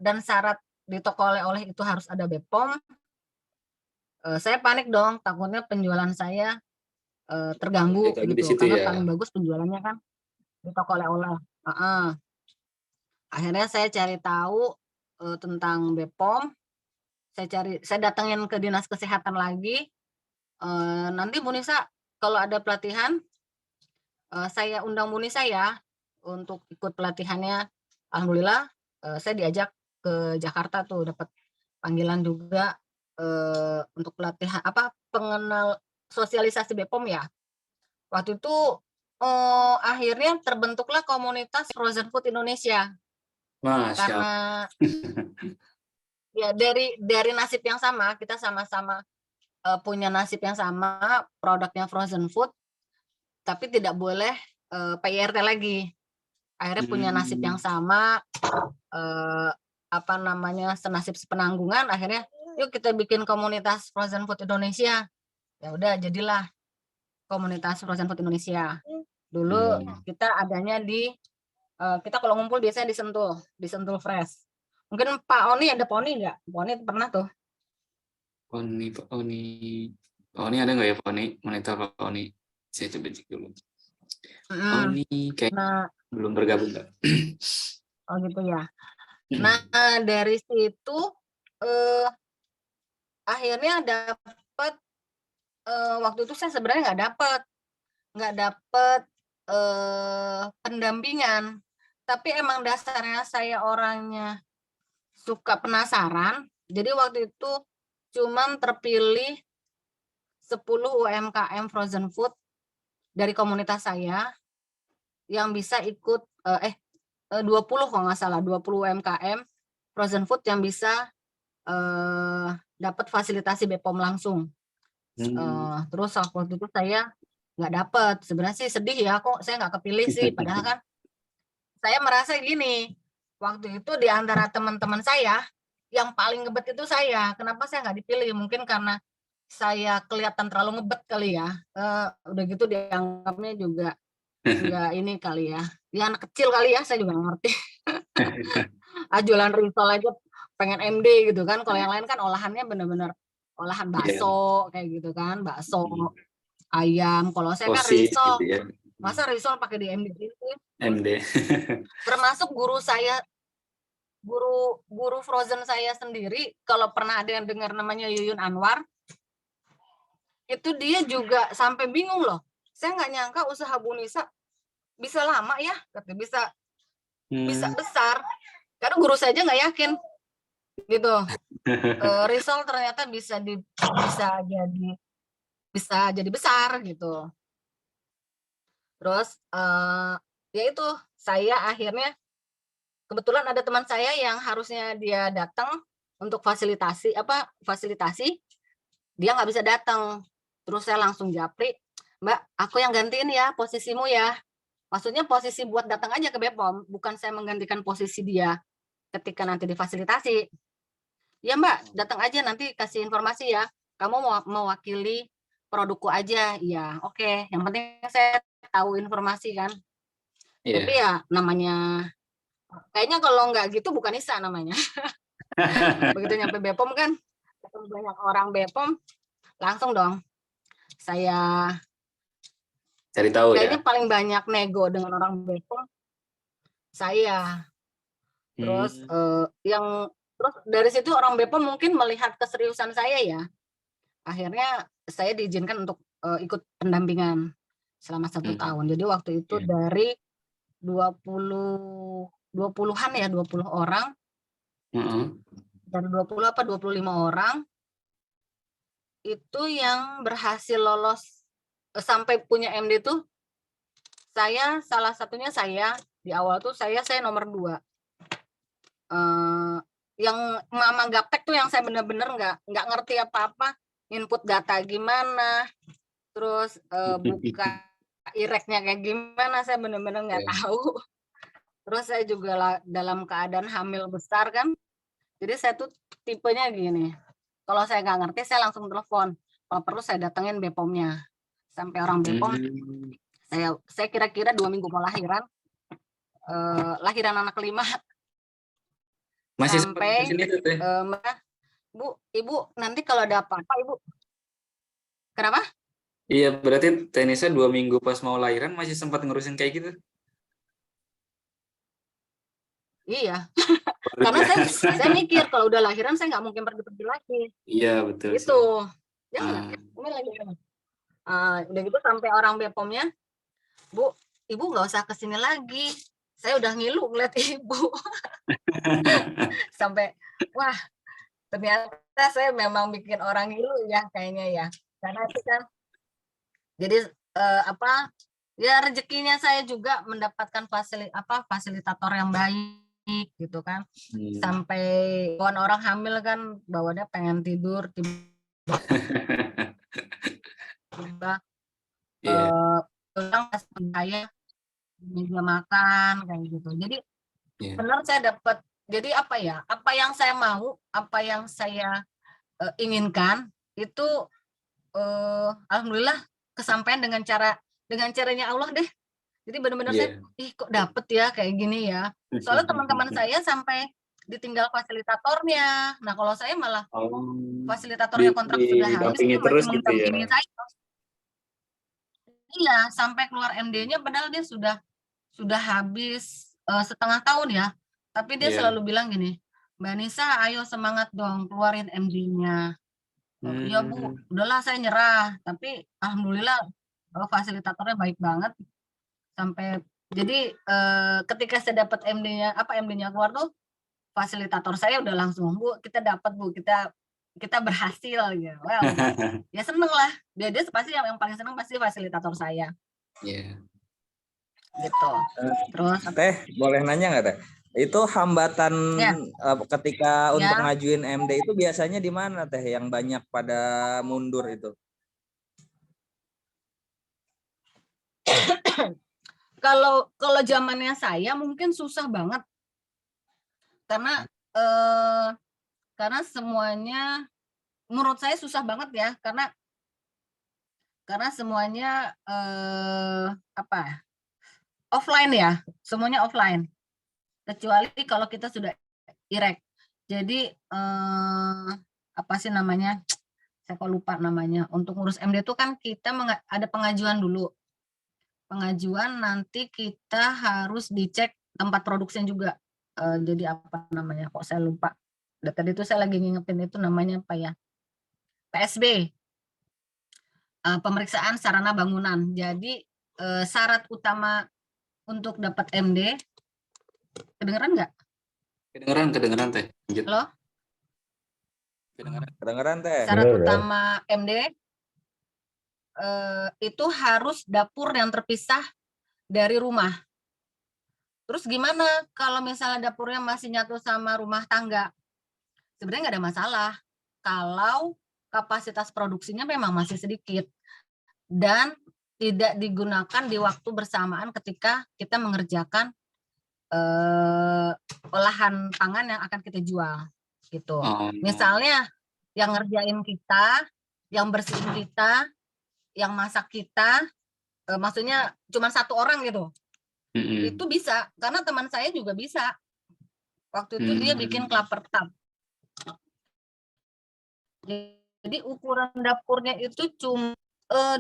dan syarat di toko oleh-oleh itu harus ada BPOM. Saya panik dong, takutnya penjualan saya terganggu gitu, karena paling bagus penjualannya kan di toko oleh-oleh. Akhirnya saya cari tahu tentang BPOM, saya datangin ke dinas kesehatan lagi. Nanti Bu Nisa kalau ada pelatihan, saya undang Bu Nisa ya untuk ikut pelatihannya. Alhamdulillah saya diajak ke Jakarta tuh, dapat panggilan juga untuk pelatihan pengenal sosialisasi BPOM ya. Waktu itu akhirnya terbentuklah komunitas Frozen Food Indonesia. Karena ya dari nasib yang sama, kita sama-sama punya nasib yang sama, produknya frozen food, tapi tidak boleh PIRT lagi. Akhirnya punya nasib yang sama, senasib sepenanggungan, akhirnya yuk kita bikin komunitas Frozen Food Indonesia. Ya udah, jadilah komunitas Frozen Food Indonesia. Dulu kita adanya kita kalau ngumpul biasanya di Sentul Fresh. Mungkin Pak Oni ada Poni nggak? Poni pernah tuh. Poni ada nggak ya Poni? Monitor Pak Oni. Saya coba cek dulu. Poni kayak belum bergabung nggak? Oh gitu ya. Nah dari situ akhirnya dapat waktu itu saya sebenarnya nggak dapet pendampingan, tapi emang dasarnya saya orangnya suka penasaran, jadi waktu itu cuman terpilih 10 UMKM frozen food dari komunitas saya yang bisa ikut 20 kalau nggak salah, 20 UMKM frozen food yang bisa dapat fasilitasi BPOM langsung. Terus waktu itu saya nggak dapet, sebenarnya sih sedih ya, kok saya nggak kepilih sih, padahal kan saya merasa gini, waktu itu di antara teman-teman saya yang paling ngebet itu saya. Kenapa saya nggak dipilih? Mungkin karena saya kelihatan terlalu ngebet kali ya. Udah gitu dianggapnya juga nggak ini kali ya. Ya anak kecil kali ya, saya juga nggak ngerti. Jualan risol aja pengen MD gitu kan. Kalau yang lain kan olahannya bener-bener olahan bakso kayak gitu kan, bakso, ayam. Kalau saya kan risol. Gitu ya. Masa risol pakai di MD itu? MD. Termasuk guru saya, guru frozen saya sendiri, kalau pernah ada yang dengar namanya Yuyun Anwar, itu dia juga sampai bingung loh. Saya nggak nyangka usaha Bu Nisa bisa lama ya, katanya bisa besar. Karena guru saya aja nggak yakin, gitu. Risol ternyata bisa jadi besar gitu. Terus ya itu saya akhirnya kebetulan ada teman saya yang harusnya dia datang untuk fasilitasi dia nggak bisa datang. Terus saya langsung japri, Mbak, aku yang gantiin ya posisimu ya. Maksudnya posisi buat datang aja ke BPOM, bukan saya menggantikan posisi dia ketika nanti difasilitasi. Ya Mbak, datang aja nanti kasih informasi ya. Kamu mau mewakili produkku aja. Iya, oke. Yang penting saya tahu informasi kan. Tapi Iya. ya namanya, kayaknya kalau nggak gitu bukan Nisa namanya. Begitu nyampe BPOM kan, ketemu banyak orang BPOM, langsung dong. Saya Cari tahu ya. kayaknya paling banyak nego dengan orang BPOM saya. Terus terus dari situ orang BPOM mungkin melihat keseriusan saya ya. Akhirnya saya diizinkan untuk ikut pendampingan selama 1 tahun. Jadi waktu itu Iya. dari 20-an ya, 20 orang. Dari 20 apa 25 orang itu yang berhasil lolos sampai punya MD tuh salah satunya saya di awal tuh saya nomor 2. Yang mama gaptek tuh yang saya bener-bener nggak ngerti apa-apa, input data gimana, terus buka ireknya kayak gimana, saya bener-bener nggak tahu. Terus saya juga dalam keadaan hamil besar kan, jadi saya tuh tipenya gini, kalau saya nggak ngerti saya langsung telepon, kalau perlu saya datengin BPOM-nya, sampai orang BPOM saya kira-kira 2 minggu mau lahiran, lahiran anak kelima. Masih Sampai ngurusin itu teh. Bu, Ibu nanti kalau ada apa-apa Ibu. Kenapa? Iya, berarti Tenisa 2 minggu pas mau lahiran masih sempat ngurusin kayak gitu. Iya. Luar Karena biasa. saya mikir kalau udah lahiran saya nggak mungkin pergi-pergi lagi. Iya, betul sih. Itu. Jangan. Ini lagi. Udah gitu sampai orang BPOM-nya, Bu, Ibu nggak usah kesini lagi. Saya udah ngilu ngeliat Ibu. Sampai, wah, ternyata saya memang bikin orang ngilu ya kayaknya ya. Karena itu kan, jadi ya rezekinya saya juga mendapatkan fasilitator yang baik gitu kan. Sampai kawan orang hamil kan bawaannya pengen tidur tiba-tiba orang saya meja makan kayak gitu. Jadi benar saya dapat, jadi apa yang saya mau, apa yang saya inginkan itu alhamdulillah kesampaian dengan caranya Allah deh. Jadi benar-benar saya kok dapet ya kayak gini ya. Soalnya teman-teman saya sampai ditinggal fasilitatornya. Nah kalau saya malah fasilitatornya kontrak sudah habis, didampingi terus masih gitu ya. mendampingi saya. Iya, sampai keluar MD-nya padahal dia sudah habis 1/2 tahun ya. Tapi dia selalu bilang gini, Mbak Nisa ayo semangat dong keluarin MD-nya. Ya Bu, udahlah saya nyerah. Tapi alhamdulillah fasilitatornya baik banget. Sampai jadi ketika saya dapat MD-nya keluar tuh fasilitator saya udah langsung, Bu, kita dapat Bu, kita berhasil gitu. Wow. Ya seneng lah. Dia pasti yang paling seneng pasti fasilitator saya. Iya. Gitu. Terus Teh, boleh nanya nggak Teh? Itu hambatan ketika untuk ngajuin MD itu biasanya di mana Teh yang banyak pada mundur itu? Kalau zamannya saya mungkin susah banget. Karena semuanya menurut saya susah banget ya, karena semuanya offline ya, semuanya offline. Kecuali kalau kita sudah irek. Jadi apa sih namanya? Saya kok lupa namanya. Untuk ngurus MD itu kan kita ada pengajuan dulu. Pengajuan nanti kita harus dicek tempat produksinya juga. Jadi apa namanya? Kok saya lupa. Tadi itu saya lagi ngingetin itu namanya apa ya? PSB. Pemeriksaan sarana bangunan. Jadi syarat utama untuk dapat MD, kedengeran nggak? Kedengeran Teh. Lanjut. Halo? Kedengeran Teh. Syarat utama MD itu harus dapur yang terpisah dari rumah. Terus gimana kalau misalnya dapurnya masih nyatu sama rumah tangga? Sebenarnya nggak ada masalah kalau kapasitas produksinya memang masih sedikit dan tidak digunakan di waktu bersamaan ketika kita mengerjakan olahan pangan yang akan kita jual gitu. Misalnya yang ngerjain kita, yang bersihin kita, yang masak kita, maksudnya cuma satu orang gitu. Itu bisa, karena teman saya juga bisa. Waktu itu dia bikin klaper tub. Jadi ukuran dapurnya itu cuma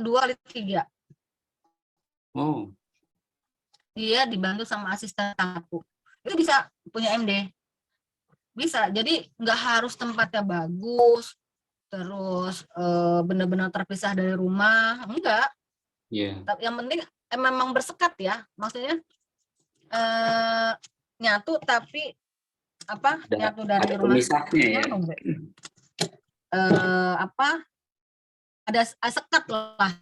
2x3. Oh. Dia dibantu sama asisten aku. Itu bisa punya MD. Bisa, jadi nggak harus tempatnya bagus, terus benar-benar terpisah dari rumah, enggak. Iya. Yang penting memang bersekat ya, maksudnya nyatu tapi nyatu dari rumah pemisahnya ya. Ada sekat lah.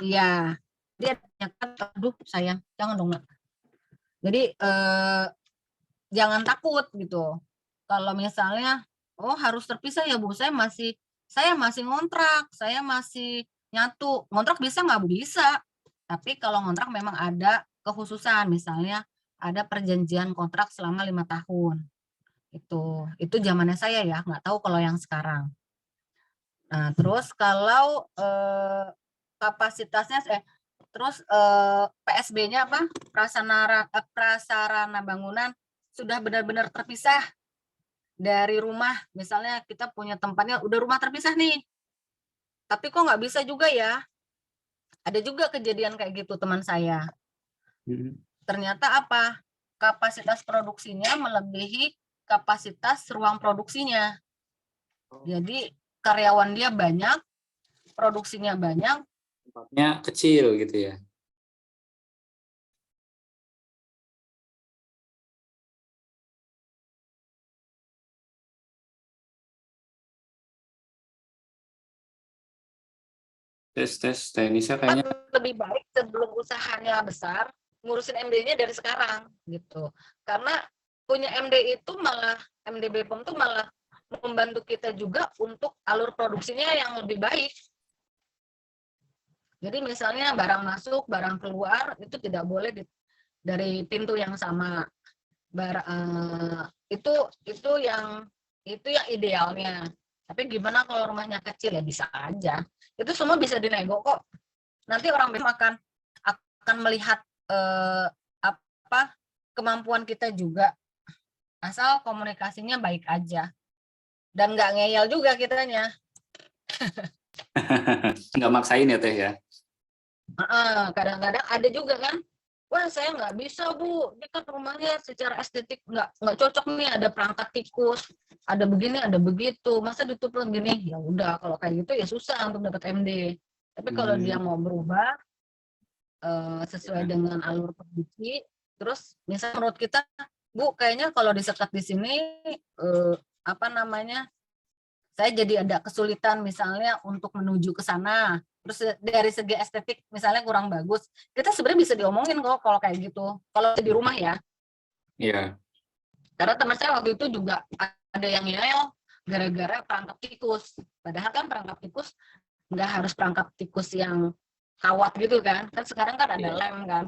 Iya, dia nyekat. Aduh sayang, jangan dong nak. Jadi jangan takut gitu. Kalau misalnya, oh harus terpisah ya Bu, saya masih ngontrak, saya masih nyatu. Ngontrak bisa nggak Bu? Bisa. Tapi kalau ngontrak memang ada kekhususan, misalnya ada perjanjian kontrak selama 5 tahun. Itu zamannya saya ya, nggak tahu kalau yang sekarang. Nah, terus kalau kapasitasnya, terus PSB-nya apa? Prasarana bangunan sudah benar-benar terpisah dari rumah. Misalnya kita punya tempatnya udah rumah terpisah nih, tapi kok nggak bisa juga ya? Ada juga kejadian kayak gitu teman saya. Ternyata apa? Kapasitas produksinya melebihi kapasitas ruang produksinya. Jadi karyawan dia banyak, produksinya banyak, tempatnya kecil gitu ya. Tes Tenisa kayaknya lebih baik sebelum usahanya besar ngurusin MD-nya dari sekarang gitu. Karena punya MD itu malah MD BPOM itu malah membantu kita juga untuk alur produksinya yang lebih baik. Jadi misalnya barang masuk, barang keluar itu tidak boleh dari pintu yang sama. Itu yang idealnya. Tapi gimana kalau rumahnya kecil ya bisa aja. Itu semua bisa dinego kok. Nanti orang akan melihat kemampuan kita juga. Asal komunikasinya baik aja. Dan nggak ngeyel juga kitanya. nggak maksain ya Teh ya. Kadang-kadang ada juga kan, wah saya nggak bisa Bu, ini kan rumahnya secara estetik nggak cocok nih, ada perangkat tikus, ada begini, ada begitu, masa ditutup begini, ya udah kalau kayak gitu ya susah untuk dapat MD. Tapi kalau dia mau berubah sesuai dengan alur produksi, terus misalnya menurut kita, Bu kayaknya kalau disekat di sini saya jadi ada kesulitan misalnya untuk menuju ke sana. Terus dari segi estetik misalnya kurang bagus, kita sebenarnya bisa diomongin kok kalau kayak gitu. Kalau di rumah ya. Iya. Karena teman saya waktu itu juga ada yang ngeyel gara-gara perangkap tikus. Padahal kan perangkap tikus nggak harus perangkap tikus yang kawat gitu kan. Kan sekarang kan ada lem kan.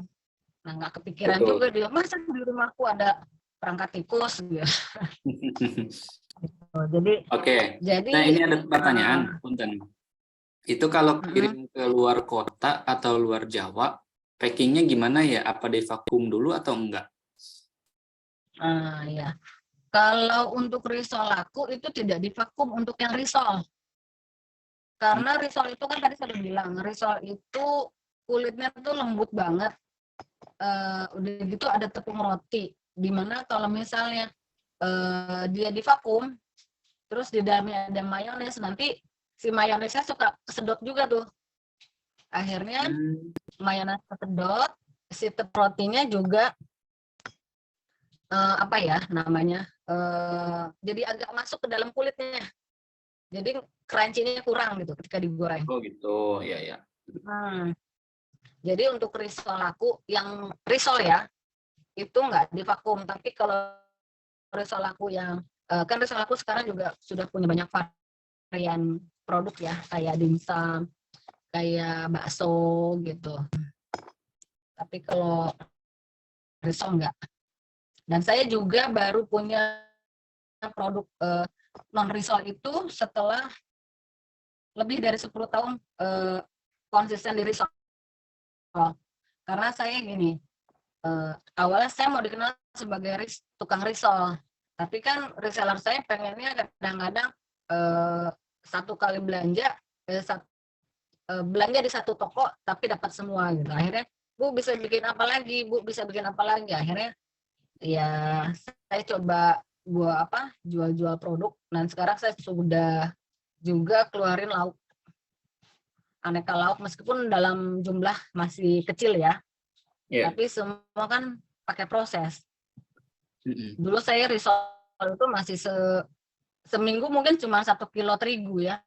Nah nggak kepikiran juga dia, masa di rumahku ada perangkap tikus gitu. Jadi nah ini ada pertanyaan, punten. Itu kalau kirim ke luar kota atau luar Jawa, packingnya gimana ya? Apa divakum dulu atau enggak? Ya. Kalau untuk risol aku itu tidak divakum untuk yang risol. Karena risol itu kan tadi saya bilang, risol itu kulitnya tuh lembut banget. Udah gitu ada tepung roti. Dimana kalau misalnya dia divakum, terus di dalamnya ada mayones, nanti si mayonesnya suka kesedot juga tuh. Akhirnya mayones kesedot, si tepung rotinya juga jadi agak masuk ke dalam kulitnya. Jadi crunchy-nya kurang gitu ketika digoreng. Oh gitu, ya. Jadi untuk risol aku yang risol ya itu nggak divakum, tapi kalau risol aku yang kan risol aku sekarang juga sudah punya banyak varian produk ya, kayak dimsum, kayak bakso gitu. Tapi kalau risol enggak. Dan saya juga baru punya produk non risol itu setelah lebih dari 10 tahun konsisten di risol. Karena saya gini, awalnya saya mau dikenal sebagai tukang risol, tapi kan reseller saya pengennya kadang-kadang satu kali belanja belanja di satu toko tapi dapat semua gitu. Akhirnya Bu bisa bikin apa lagi, Bu bisa bikin apa lagi. Akhirnya ya saya coba jual-jual produk, dan sekarang saya sudah juga keluarin lauk, aneka lauk, meskipun dalam jumlah masih kecil ya, tapi semua kan pakai proses. Dulu saya risol itu masih seminggu mungkin cuma 1 kilo terigu ya.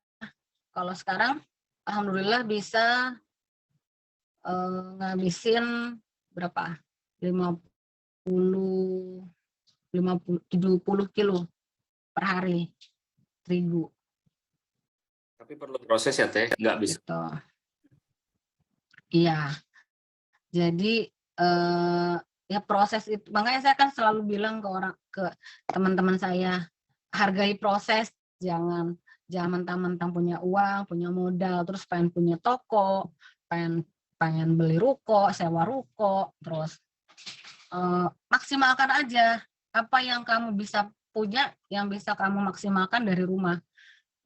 Kalau sekarang alhamdulillah bisa ngabisin berapa? 50 70 kilo per hari terigu. Tapi perlu proses ya Teh, nggak bisa. Gitu. Iya. Jadi ya proses itu, makanya saya kan selalu bilang ke teman-teman saya, hargai proses, jangan mentang-mentang punya uang, punya modal, terus pengen punya toko, pengen beli ruko, sewa ruko, terus maksimalkan aja apa yang kamu bisa punya, yang bisa kamu maksimalkan dari rumah.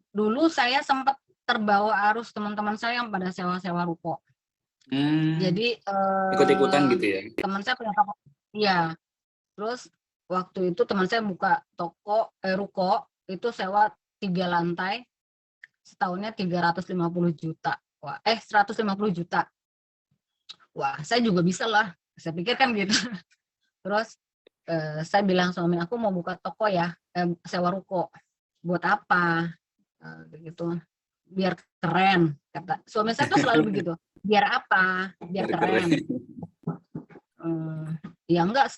Dulu saya sempat terbawa arus teman-teman saya yang pada sewa-sewa ruko. Jadi ikut-ikutan gitu ya. teman saya punya toko. Iya. Terus waktu itu teman saya buka ruko itu sewa 3 lantai, setahunnya 350 juta. 150 juta. Wah, saya juga bisa lah. Saya pikir kan gitu. Terus saya bilang suami aku mau buka toko ya, sewa ruko. Buat apa? Gitu. Biar keren, kata suami saya tuh selalu begitu. Biar apa? Biar keren. Ya enggak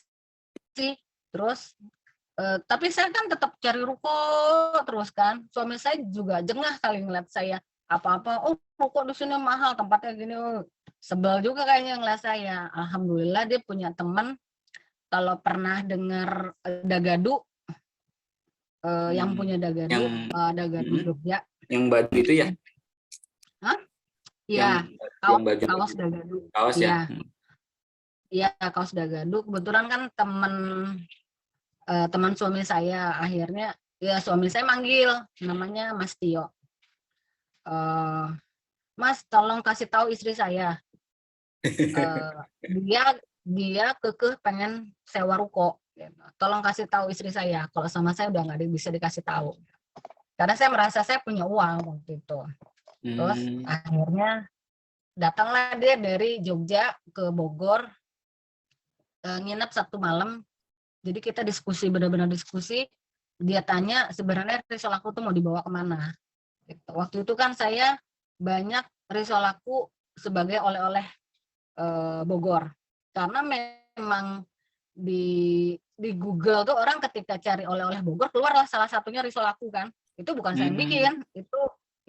sih. Terus tapi saya kan tetap cari ruko terus kan. Suami saya juga jengah kali ngeliat saya apa-apa, oh ruko di sini mahal, tempatnya gini. Sebel juga kayaknya ngeliat saya. Alhamdulillah dia punya teman, kalau pernah dengar Dagadu, yang punya Dagadu, Dagadu Jogja. Yang baju itu ya? Hah? Iya, kaos Dagadu. Kaos ya? Iya, kaos Dagadu. Kebetulan kan teman suami saya, akhirnya ya suami saya manggil, namanya Mas Tio. Mas, tolong kasih tahu istri saya. Dia kekeh pengen sewa ruko. Tolong kasih tahu istri saya. Kalau sama saya udah nggak bisa dikasih tahu. Karena saya merasa saya punya uang waktu itu. Terus akhirnya datanglah dia dari Jogja ke Bogor, nginep 1 malam. Jadi kita diskusi, benar-benar diskusi. Dia tanya sebenarnya risol aku tuh mau dibawa kemana. Gitu. Waktu itu kan saya banyak risol aku sebagai oleh-oleh Bogor. Karena memang di Google tuh orang ketika cari oleh-oleh Bogor keluarlah salah satunya risol aku kan. Itu bukan saya yang bikin,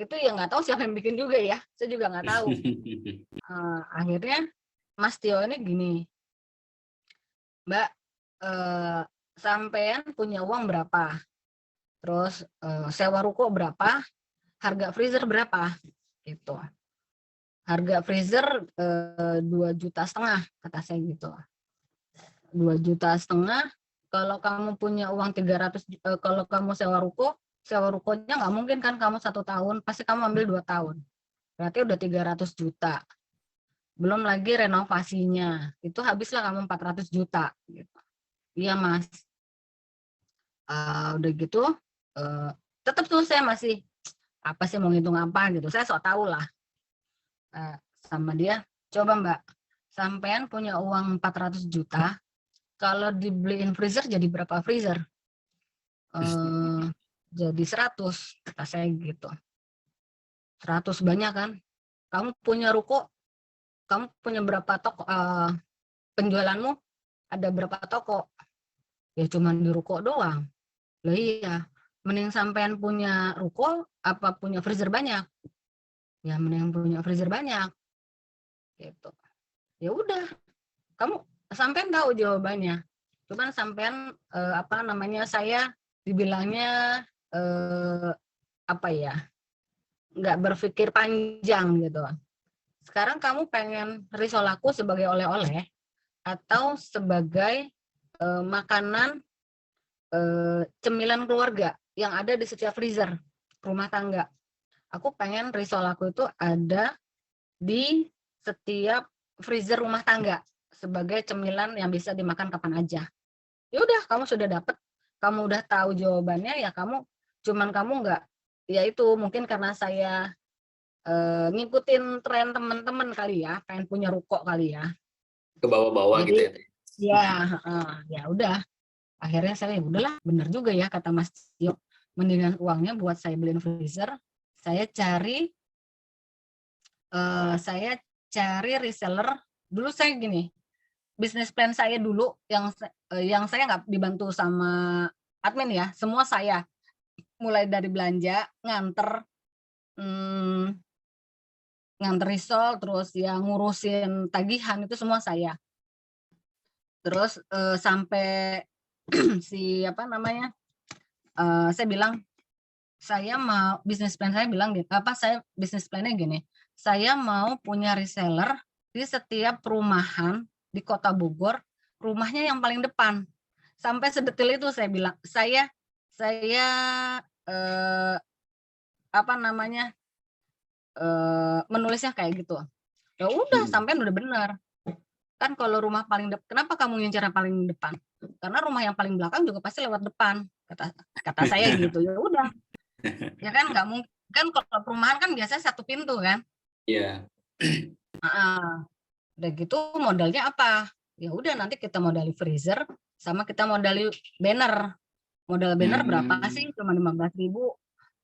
itu ya nggak tahu siapa yang bikin juga ya. Saya juga nggak tahu. Akhirnya Mas Tio ini gini, Mbak, sampean punya uang berapa? Terus sewa ruko berapa? Harga freezer berapa? Gitu. Harga freezer 2,5 juta, kata saya gitu. 2,5 juta. Kalau kamu punya uang 300, kalau kamu sewa rukonya nggak mungkin kan kamu 1 tahun, pasti kamu ambil 2 tahun. Berarti udah 300 juta. Belum lagi renovasinya, itu habislah kamu 400 juta. Gitu. Iya Mas. Udah gitu, tetap tuh saya masih apa sih mau ngitung apa gitu. Saya sok tahu lah. Sama dia, coba Mbak, sampean punya uang 400 juta, kalau dibeliin freezer jadi berapa freezer? Jadi 100, kata saya gitu. 100 banyak kan? Kamu punya ruko kamu punya berapa toko, penjualanmu ada berapa toko? Ya cuman di ruko doang. Lah iya, mending sampean punya ruko apa punya freezer banyak? Ya mending punya freezer banyak gitu. Ya udah, kamu sampean tahu jawabannya. Cuman sampean apa namanya, saya dibilangnya apa ya, nggak berpikir panjang gitu. Sekarang kamu pengen risol aku sebagai oleh-oleh atau sebagai makanan cemilan keluarga yang ada di setiap freezer rumah tangga. Aku pengen risol aku itu ada di setiap freezer rumah tangga sebagai cemilan yang bisa dimakan kapan aja. Ya udah, kamu sudah dapet, kamu udah tahu jawabannya, ya kamu nggak, ya itu mungkin karena saya ngikutin tren teman-teman kali ya, pengen punya ruko kali ya. Ke bawah-bawah gitu ya. Jadi ya, ya udah. Akhirnya saya udahlah, bener juga ya kata Mas Tio. Mendingan uangnya buat saya beliin freezer, saya cari reseller. Dulu saya gini, bisnis plan saya dulu yang saya nggak dibantu sama admin ya, semua saya. Mulai dari belanja, nganter risol, terus yang ngurusin tagihan itu semua saya. Terus sampai si apa namanya, saya bilang saya mau bisnis plan, saya bilang gitu, saya bisnis plannya gini, saya mau punya reseller di setiap perumahan di Kota Bogor, rumahnya yang paling depan. Sampai sedetil itu saya bilang, saya apa namanya, menulisnya kayak gitu. Ya udah, sampean udah benar. Kan kalau rumah paling depan, kenapa kamu ngincar yang paling depan? Karena rumah yang paling belakang juga pasti lewat depan, kata saya gitu. Ya udah, ya kan nggak mungkin kan, kalau perumahan kan biasanya satu pintu kan. Iya. Udah gitu modalnya apa? Ya udah, nanti kita modali freezer sama kita modali banner. Modal banner berapa sih? Cuma 15.000.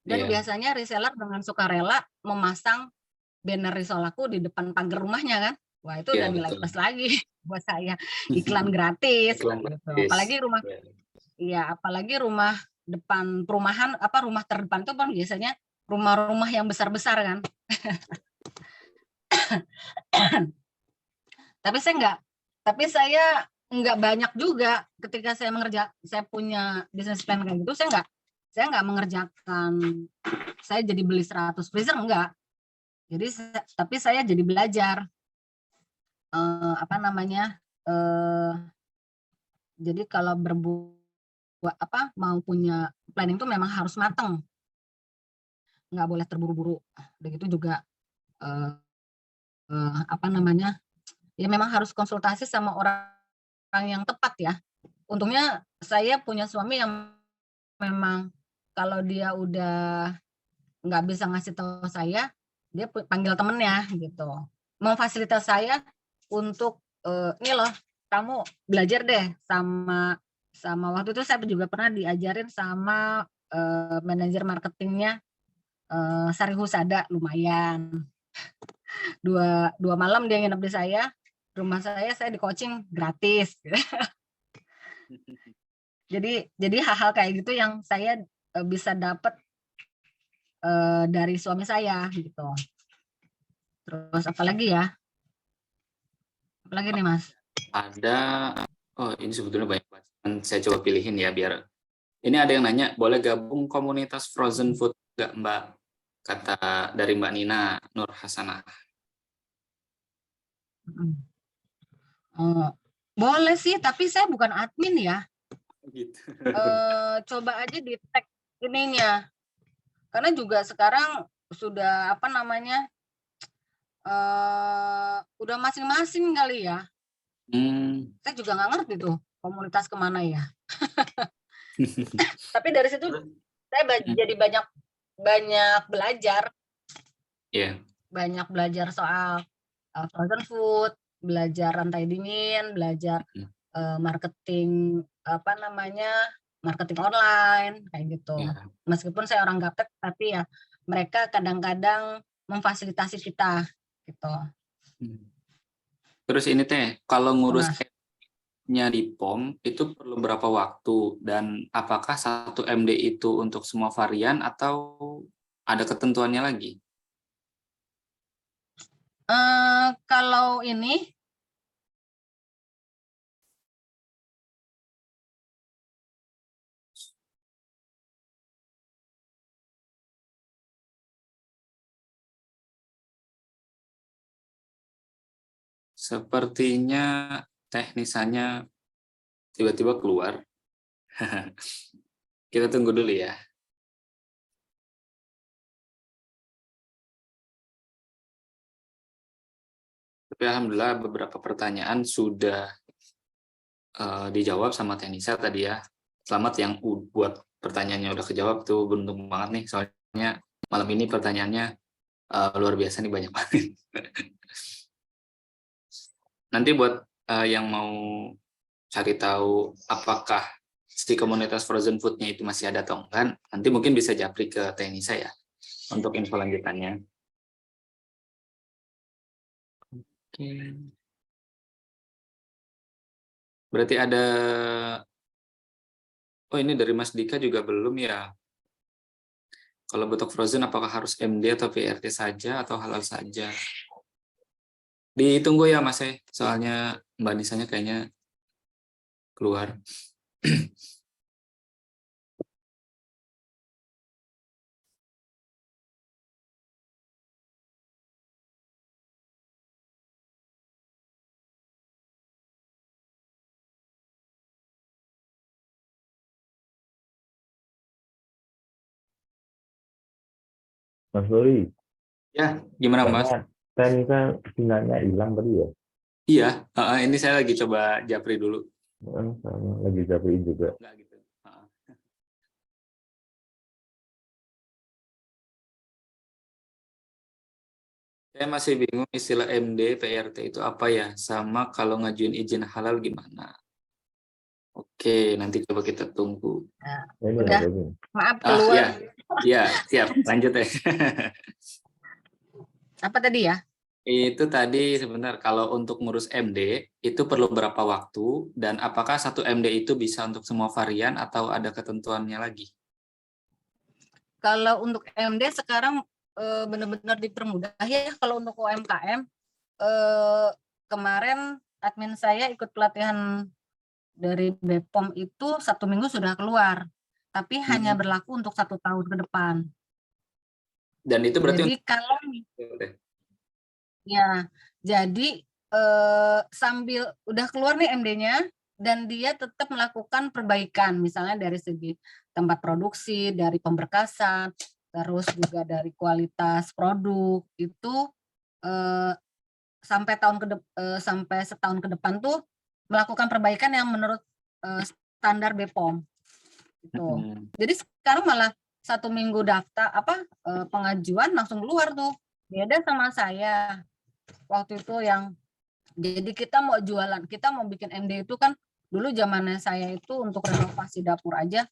Dan biasanya reseller dengan sukarela memasang banner risol aku di depan pagar rumahnya kan. Wah, itu udah nilai plus lagi buat saya, iklan gratis Iklan gitu. gratis. Apalagi rumah depan perumahan, rumah terdepan itu kan biasanya rumah-rumah yang besar-besar kan. Tapi saya nggak banyak juga ketika saya punya bisnis plan kayak gitu, saya nggak mengerjakan, saya jadi beli 100 freezer enggak. Jadi tapi saya jadi belajar apa namanya, jadi kalau mau punya planning itu memang harus matang, nggak boleh terburu-buru. Begitu juga apa namanya, ya memang harus konsultasi sama orang yang tepat ya. Untungnya saya punya suami yang memang kalau dia udah nggak bisa ngasih tahu saya, dia panggil temennya gitu, memfasilitasi saya untuk ini loh, kamu belajar deh sama waktu itu saya juga pernah diajarin sama manajer marketingnya Sari Husada, lumayan. Dua malam dia nginep di rumah saya di coaching gratis. Jadi hal-hal kayak gitu yang saya bisa dapat dari suami saya gitu. Terus apalagi nih Mas? Ada, ini sebetulnya banyak banget. Saya coba pilihin ya biar. Ini ada yang nanya, boleh gabung komunitas frozen food nggak Mbak? Kata dari Mbak Nina Nur Hasanah. Boleh sih, tapi saya bukan admin ya. Gitu. Coba aja di tag ininya. Karena juga sekarang sudah apa namanya, udah masing-masing kali ya. Saya juga nggak ngerti tuh komunitas kemana ya. Tapi dari situ saya jadi banyak belajar. Banyak belajar soal frozen food, belajar rantai dingin, belajar marketing marketing online kayak gitu. Meskipun saya orang gaptek, tapi ya mereka kadang-kadang memfasilitasi kita gitu. Terus ini teh, kalau ngurus Nah, nya di POM itu perlu berapa waktu dan apakah 1 MD itu untuk semua varian atau ada ketentuannya lagi? kalau ini Sepertinya teknisannya tiba-tiba keluar. Kita tunggu dulu ya. Tapi alhamdulillah beberapa pertanyaan sudah dijawab sama Teknisa tadi ya. Selamat yang buat pertanyaannya udah kejawab tuh, beruntung banget nih soalnya malam ini pertanyaannya luar biasa nih, banyak banget. Nanti buat yang mau cari tahu apakah si komunitas frozen food-nya itu masih ada atau enggak, nanti mungkin bisa japri ke Teknisa ya untuk info lanjutannya. Oke. Berarti ada, oh ini dari Mas Dika juga belum ya. Kalau betok frozen apakah harus MD atau PRT saja atau halal saja? Ditunggu ya Mas, soalnya Mbak Nisanya kayaknya keluar. Mas Lori, Ya, gimana Mas? kayaknya teknika sinyalnya hilang tadi ya. Iya, ini saya lagi coba japri dulu. Sama lagi jabarin juga. Enggak gitu. Saya masih bingung istilah MD, PRT itu apa ya? Sama kalau ngajuin izin halal gimana? Oke, nanti coba kita tunggu. nah, Ini udah, Mas Lori. maaf Ah, keluar. ya, ya, siap. Lanjut ya. Apa tadi ya? Itu tadi sebentar, kalau untuk ngurus MD itu perlu berapa waktu dan apakah 1 MD itu bisa untuk semua varian atau ada ketentuannya lagi? Kalau untuk MD sekarang benar-benar dipermudah ya. Kalau untuk UMKM kemarin admin saya ikut pelatihan dari BPOM itu 1 minggu sudah keluar, tapi hanya berlaku untuk 1 tahun ke depan. Dan itu berarti Jadi kalau ya, jadi sambil udah keluar nih MD-nya dan dia tetap melakukan perbaikan, misalnya dari segi tempat produksi, dari pemberkasan, terus juga dari kualitas produk itu sampai sampai setahun ke depan tuh melakukan perbaikan yang menurut standar BPOM. Gitu. Jadi sekarang malah 1 minggu daftar pengajuan langsung keluar tuh. Beda sama saya waktu itu yang jadi kita mau jualan, kita mau bikin MD itu kan dulu zamannya saya itu untuk renovasi dapur aja,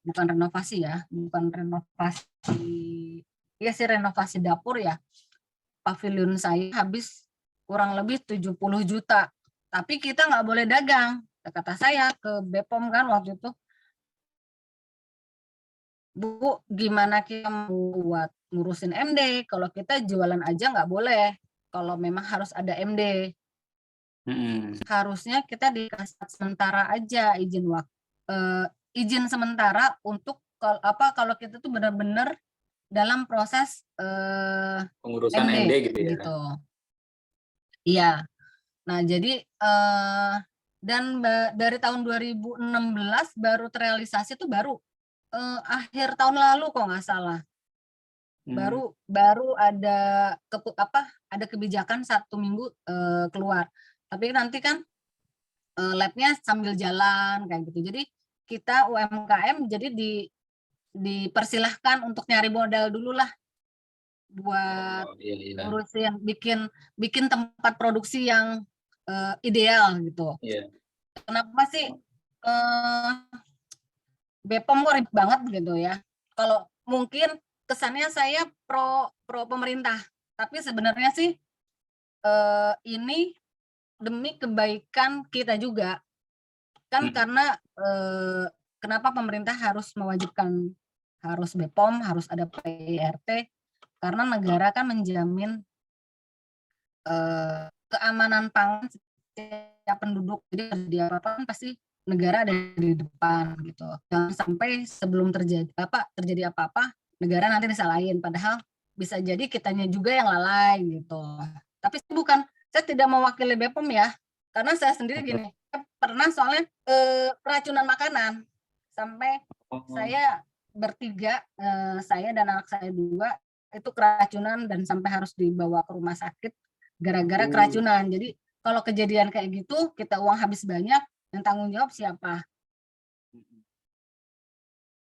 bukan renovasi ya, bukan renovasi, ya sih renovasi dapur ya. Pavilion saya habis kurang lebih 70 juta. Tapi kita nggak boleh dagang. Kata saya ke BPOM kan waktu itu, Bu, gimana kita mau buat ngurusin MD? Kalau kita jualan aja nggak boleh. Kalau memang harus ada MD. Harusnya kita dikasih sementara aja izin sementara untuk kalau kita tuh benar-benar dalam proses pengurusan MD gitu ya. gitu. Iya. Nah, jadi dan dari tahun 2016 baru terrealisasi tuh baru akhir tahun lalu kok nggak salah. Baru ada ada kebijakan 1 minggu keluar. Tapi nanti kan labnya sambil jalan kayak gitu. Jadi kita UMKM jadi dipersilahkan untuk nyari modal dulu lah buat ngurusin bikin tempat produksi yang ideal gitu. Kenapa sih BPOM kok ribet banget gitu ya? Kalau mungkin kesannya saya pro pemerintah, tapi sebenarnya sih ini demi kebaikan kita juga. Kan karena kenapa pemerintah harus mewajibkan harus BPOM, harus ada PIRT, karena negara kan menjamin keamanan pangan setiap penduduk. Jadi terjadi apa-apa kan pasti negara ada di depan gitu. Jangan sampai sebelum terjadi apa-apa, negara nanti disalahin. Padahal bisa jadi kitanya juga yang lalai gitu. Tapi saya tidak mewakili BPOM ya, karena saya sendiri gini, pernah soalnya keracunan makanan sampai saya bertiga, saya dan anak saya 2 itu keracunan dan sampai harus dibawa ke rumah sakit gara-gara keracunan. Jadi kalau kejadian kayak gitu, kita uang habis banyak, yang tanggung jawab siapa?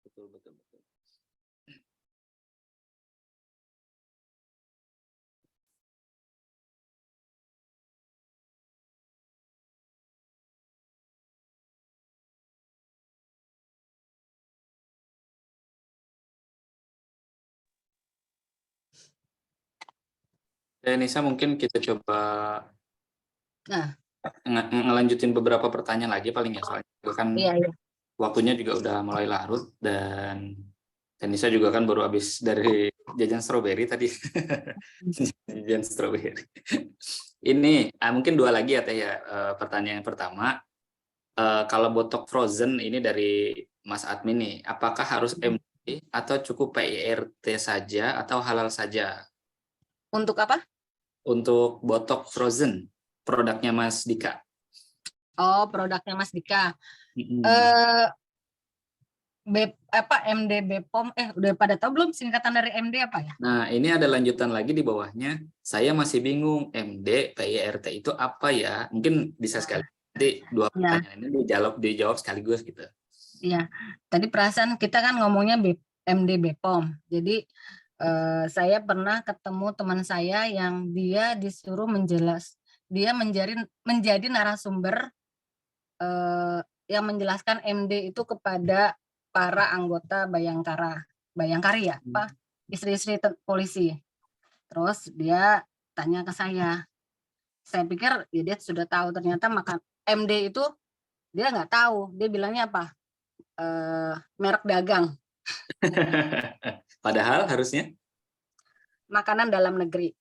Betul. Nisa, mungkin kita coba ngelanjutin beberapa pertanyaan lagi paling ya, soalnya kan waktunya juga udah mulai larut dan Nisa juga kan baru habis dari jajan stroberi tadi. Jajan stroberi. Ini mungkin 2 lagi ya Teh ya. Pertanyaan yang pertama, kalau botok frozen ini dari Mas Admin nih, apakah harus MD atau cukup PIRT saja atau halal saja? Untuk apa? Untuk botok frozen, produknya Mas Dika. Oh, produknya Mas Dika. MD BPOM, udah pada tahu belum singkatan dari MD apa ya? Nah, ini ada lanjutan lagi di bawahnya. Saya masih bingung, MD, PIRT itu apa ya? Mungkin bisa sekali. Nanti 2 pertanyaan ini dijawab sekaligus gitu. Iya, tadi perasaan kita kan ngomongnya MD BPOM. Jadi saya pernah ketemu teman saya yang dia disuruh dia menjadi narasumber yang menjelaskan MD itu kepada para anggota Bayangkari ya, istri-istri polisi. Terus dia tanya ke saya pikir ya dia sudah tahu, ternyata makan MD itu dia nggak tahu, dia bilangnya apa? Merek dagang. Padahal harusnya makanan dalam negeri.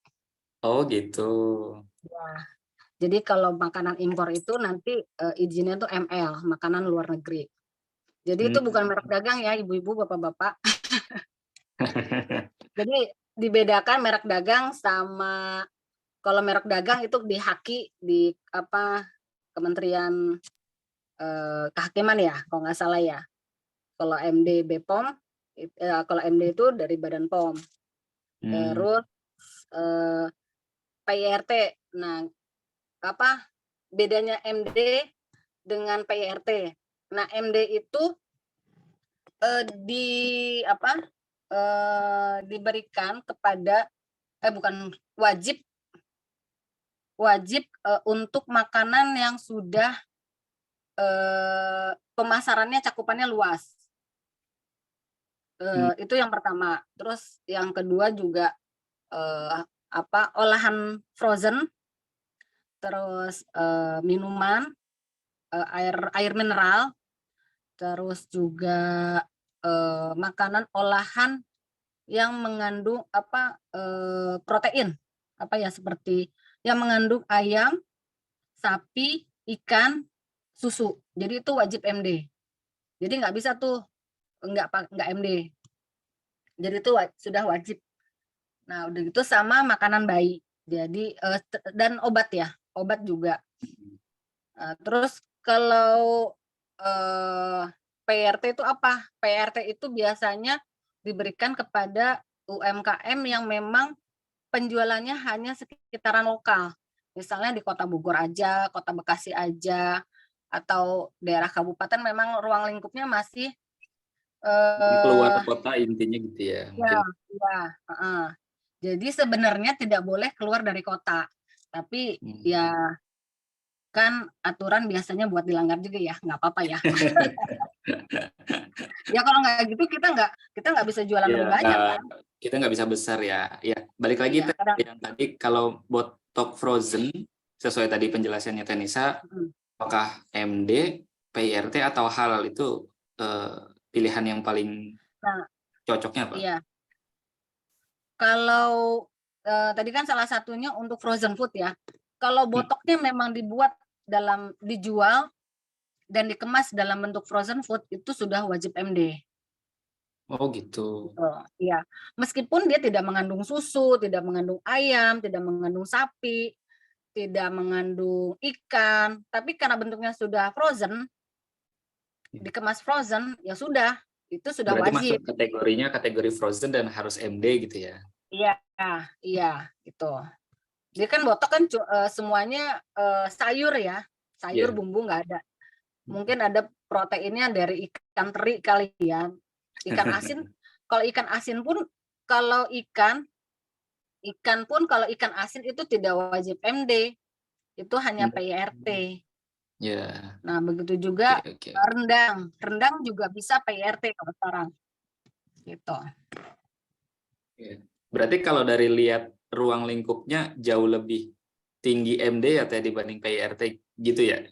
Oh gitu. Ya. Jadi kalau makanan impor itu nanti izinnya tuh ML, makanan luar negeri. Jadi itu bukan merek dagang ya, ibu-ibu, bapak-bapak. Jadi dibedakan merek dagang sama, kalau merek dagang itu di HAKI, di Kementerian Kehakiman ya, kalau nggak salah ya. Kalau MD BPOM, kalau MD itu dari Badan POM. Terus PIRT. Nah, bedanya MD dengan PIRT? Nah, MD itu diberikan kepada bukan wajib untuk makanan yang sudah pemasarannya cakupannya luas. Itu yang pertama. Terus yang kedua juga olahan frozen, terus minuman, air mineral, terus juga makanan olahan yang mengandung protein, seperti yang mengandung ayam, sapi, ikan, susu. Jadi itu wajib MD. Jadi nggak bisa tuh nggak MD. Jadi itu sudah wajib. Nah, udah gitu sama makanan bayi. Jadi dan obat ya, obat juga. Terus kalau PRT itu apa? PRT itu biasanya diberikan kepada UMKM yang memang penjualannya hanya sekitaran lokal. Misalnya di Kota Bogor aja, Kota Bekasi aja, atau daerah kabupaten memang ruang lingkupnya masih keluar kota intinya gitu ya. Jadi sebenarnya tidak boleh keluar dari kota, tapi ya kan aturan biasanya buat dilanggar juga ya, nggak apa-apa ya. Ya kalau nggak gitu kita nggak bisa jualan lebih banyak kan. Kita nggak bisa besar ya. Ya, balik lagi Iya, kadang, yang tadi kalau botok frozen sesuai tadi penjelasannya Tenisa, apakah MD, PIRT atau halal itu pilihan yang paling cocoknya apa? iya. Kalau tadi kan salah satunya untuk frozen food ya. Kalau botoknya memang dijual dan dikemas dalam bentuk frozen food itu sudah wajib MD. Oh gitu. Iya, meskipun dia tidak mengandung susu, tidak mengandung ayam, tidak mengandung sapi, tidak mengandung ikan, tapi karena bentuknya sudah frozen, dikemas frozen, ya sudah, itu sudah Berarti wajib. masuk kategorinya kategori frozen dan harus MD gitu ya? Iya, gitu. Dia kan botok kan semuanya sayur ya, sayur bumbu nggak ada. Mungkin ada proteinnya dari ikan teri kali ya. Ikan asin, kalau ikan asin pun kalau ikan asin itu tidak wajib MD, itu hanya PIRT. Nah begitu juga rendang juga bisa PIRT kalau sekarang. Gitu. Berarti kalau dari lihat ruang lingkupnya jauh lebih tinggi MD ya dibanding PIRT gitu ya?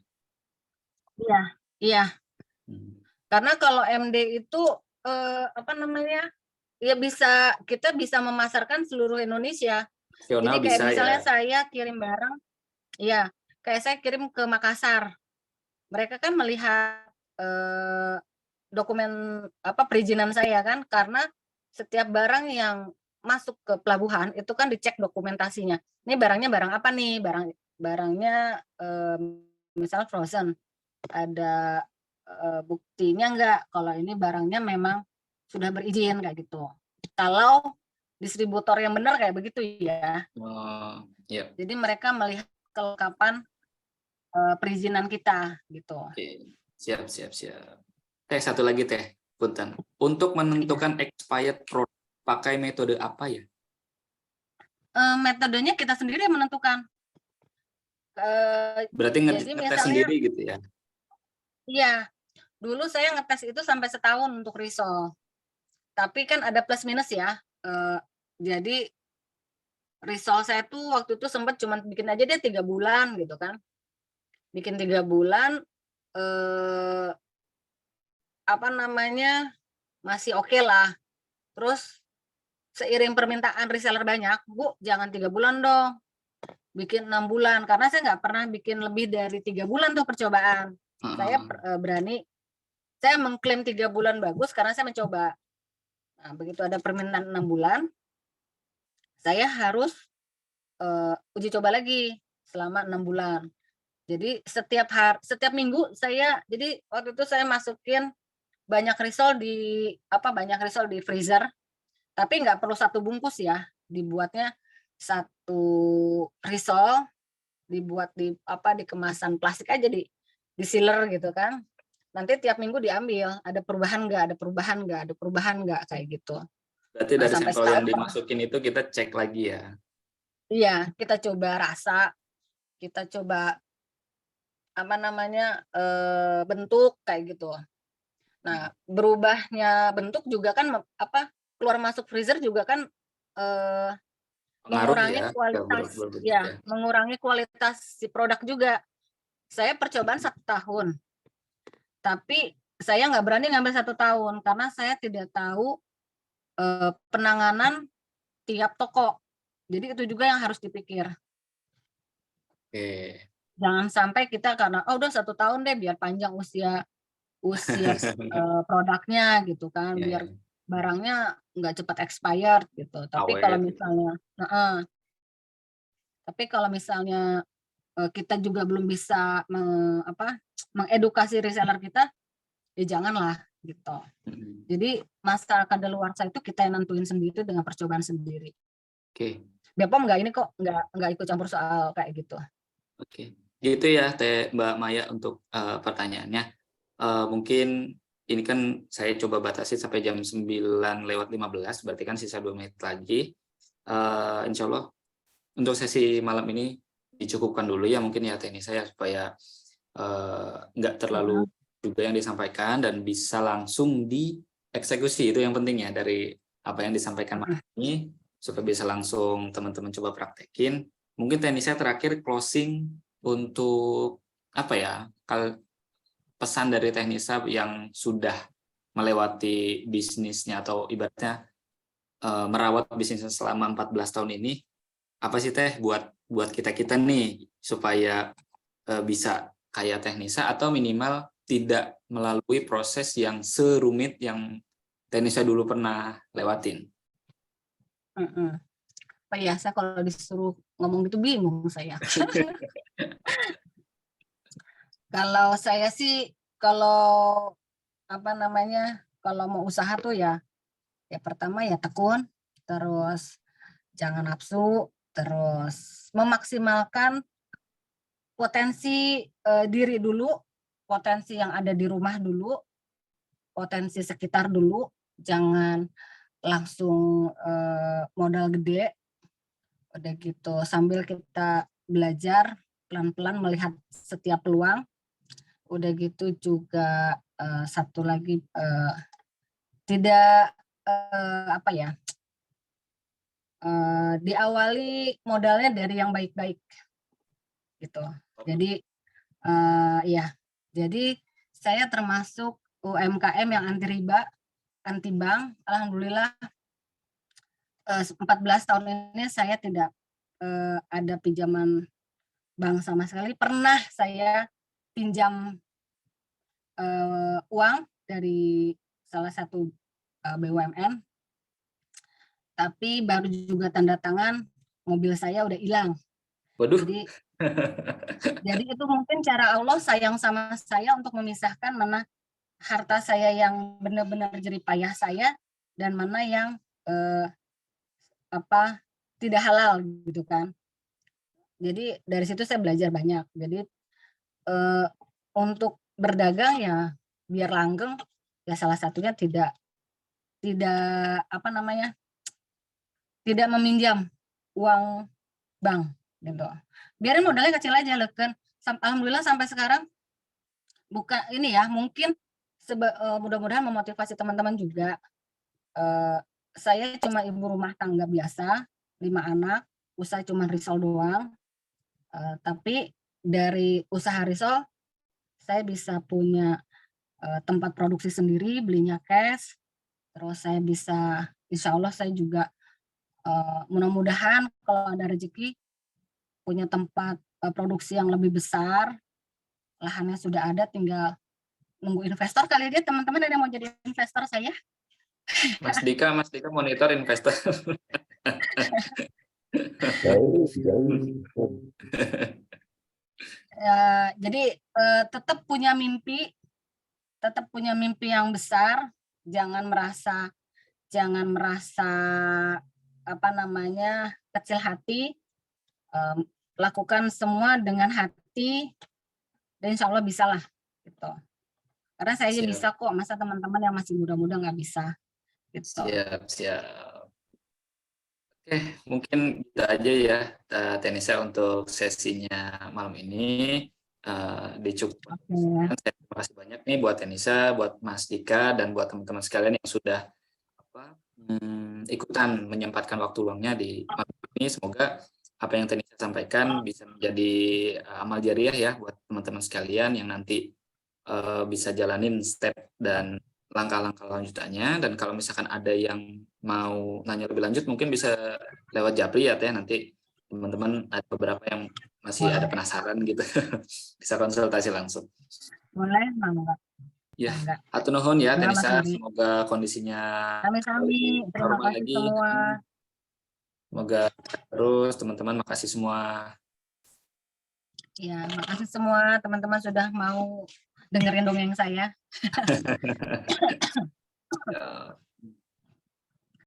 Iya. Karena kalau MD itu ya kita bisa memasarkan seluruh Indonesia. Jadi kayak misalnya saya kirim barang, ya kayak saya kirim ke Makassar, mereka kan melihat dokumen perizinan saya kan, karena setiap barang yang masuk ke pelabuhan itu kan dicek dokumentasinya. Ini barangnya barang apa nih? Barangnya misalnya frozen, ada buktinya enggak kalau ini barangnya memang sudah berizin kayak gitu. Kalau distributor yang benar kayak begitu ya. Jadi mereka melihat kelengkapan perizinan kita gitu. Siap. Satu lagi Punten. Untuk menentukan expired product pakai metode apa ya? Metodenya kita sendiri yang menentukan. Berarti ngetes sendiri gitu ya? Iya, dulu saya ngetes itu sampai setahun untuk risol. Tapi kan ada plus minus ya. Jadi risol saya tuh waktu itu sempat cuma bikin aja dia 3 bulan gitu kan. Bikin 3 bulan masih oke lah. Terus seiring permintaan reseller banyak, Bu, jangan 3 bulan dong. Bikin 6 bulan karena saya nggak pernah bikin lebih dari 3 bulan tuh percobaan. Saya saya mengklaim 3 bulan bagus karena saya mencoba. Nah, begitu ada permintaan 6 bulan, saya harus uji coba lagi selama 6 bulan. Jadi setiap minggu jadi waktu itu saya masukin banyak risol di freezer, tapi nggak perlu 1 bungkus ya, dibuatnya 1 risol, dibuat di kemasan plastik aja, di sealer gitu kan. Nanti tiap minggu diambil, ada perubahan nggak kayak gitu. Berarti dari sampel yang dimasukin itu kita cek lagi ya? Iya, kita coba rasa, kita coba bentuk kayak gitu. Nah, berubahnya bentuk juga kan keluar masuk freezer juga kan mengurangi kualitas mengurangi kualitas si produk juga. Saya percobaan 1 tahun. Tapi saya nggak berani ngambil 1 tahun karena saya tidak tahu penanganan tiap toko. Jadi itu juga yang harus dipikir. Jangan sampai kita karena udah 1 tahun deh biar panjang usia produknya gitu kan, biar barangnya nggak cepat expired gitu. Tapi kalau misalnya kita juga belum bisa mengedukasi reseller kita, ya janganlah gitu. Jadi masa kadaluarsa itu kita yang nentuin sendiri dengan percobaan sendiri. BPOM nggak ikut campur soal kayak gitu. Gitu ya Mbak Maya untuk pertanyaannya. Mungkin ini kan saya coba batasi sampai jam 9:15, berarti kan sisa 2 menit lagi. Insya Allah untuk sesi malam ini dicukupkan dulu ya mungkin ya teknis saya supaya nggak terlalu juga yang disampaikan dan bisa langsung dieksekusi. Itu yang penting ya dari apa yang disampaikan Mas ini, supaya bisa langsung teman-teman coba praktekin. Mungkin Tenisa terakhir closing untuk apa ya, pesan dari Tenisa yang sudah melewati bisnisnya atau ibaratnya merawat bisnisnya selama 14 tahun ini, apa sih Teh buat kita nih supaya bisa kayak Tenisa atau minimal tidak melalui proses yang serumit yang Tenisa dulu pernah lewatin? Apa ya, saya kalau disuruh ngomong gitu bingung saya. Kalau saya sih, kalau kalau mau usaha tuh ya pertama ya tekun, terus jangan nafsu, terus memaksimalkan potensi diri dulu, potensi yang ada di rumah dulu, potensi sekitar dulu, jangan langsung modal gede. Udah gitu sambil kita belajar pelan-pelan melihat setiap peluang. Udah gitu juga satu lagi tidak diawali modalnya dari yang baik-baik gitu. Jadi jadi saya termasuk UMKM yang anti riba, anti bank. Alhamdulillah 14 tahun ini saya tidak ada pinjaman bank sama sekali. Pernah saya pinjam uang dari salah satu BUMN, tapi baru juga tanda tangan mobil saya udah hilang. Waduh. Jadi itu mungkin cara Allah sayang sama saya untuk memisahkan mana harta saya yang benar-benar jerih payah saya dan mana yang tidak halal gitu kan. Jadi dari situ saya belajar banyak. Jadi untuk berdagang ya biar langgeng ya salah satunya tidak meminjam uang bank gitu. Biarin modalnya kecil aja leken. Alhamdulillah sampai sekarang bukan ini ya, mungkin mudah-mudahan memotivasi teman-teman juga. Saya cuma ibu rumah tangga biasa, 5 anak, usaha cuma risol doang. Tapi dari usaha risol saya bisa punya tempat produksi sendiri, belinya cash. Terus saya bisa, insya Allah saya juga mudah-mudahan kalau ada rezeki punya tempat produksi yang lebih besar, lahannya sudah ada, tinggal nunggu investor kali dia. Teman-teman ada yang mau jadi investor saya? Mas Dika monitor investor. Jadi tetap punya mimpi yang besar, jangan merasa kecil hati, lakukan semua dengan hati dan insya Allah bisa lah gitu. Karena saya aja bisa kok, masa teman-teman yang masih muda-muda nggak bisa gitu. Siap. Oke, mungkin itu aja ya Tenisa untuk sesinya malam ini. Dicukupkan. Terima kasih banyak nih buat Tenisa, buat Mas Dika, dan buat teman-teman sekalian yang sudah ikutan menyempatkan waktu luangnya di malam ini. Semoga apa yang Tenisa sampaikan bisa menjadi amal jariah ya buat teman-teman sekalian yang nanti bisa jalanin step dan langkah-langkah lanjutannya. Dan kalau misalkan ada yang mau nanya lebih lanjut mungkin bisa lewat Japri ya Teh, nanti teman-teman ada beberapa yang masih ada penasaran gitu. Bisa konsultasi langsung. Boleh, Mangga. Ya, hatur nuhun ya Tenisa, Mas semoga kondisinya Sami-sami. Terima kasih lagi. semua. Semoga terus teman-teman, makasih semua. Ya, makasih semua teman-teman sudah mau dengerin dongeng saya.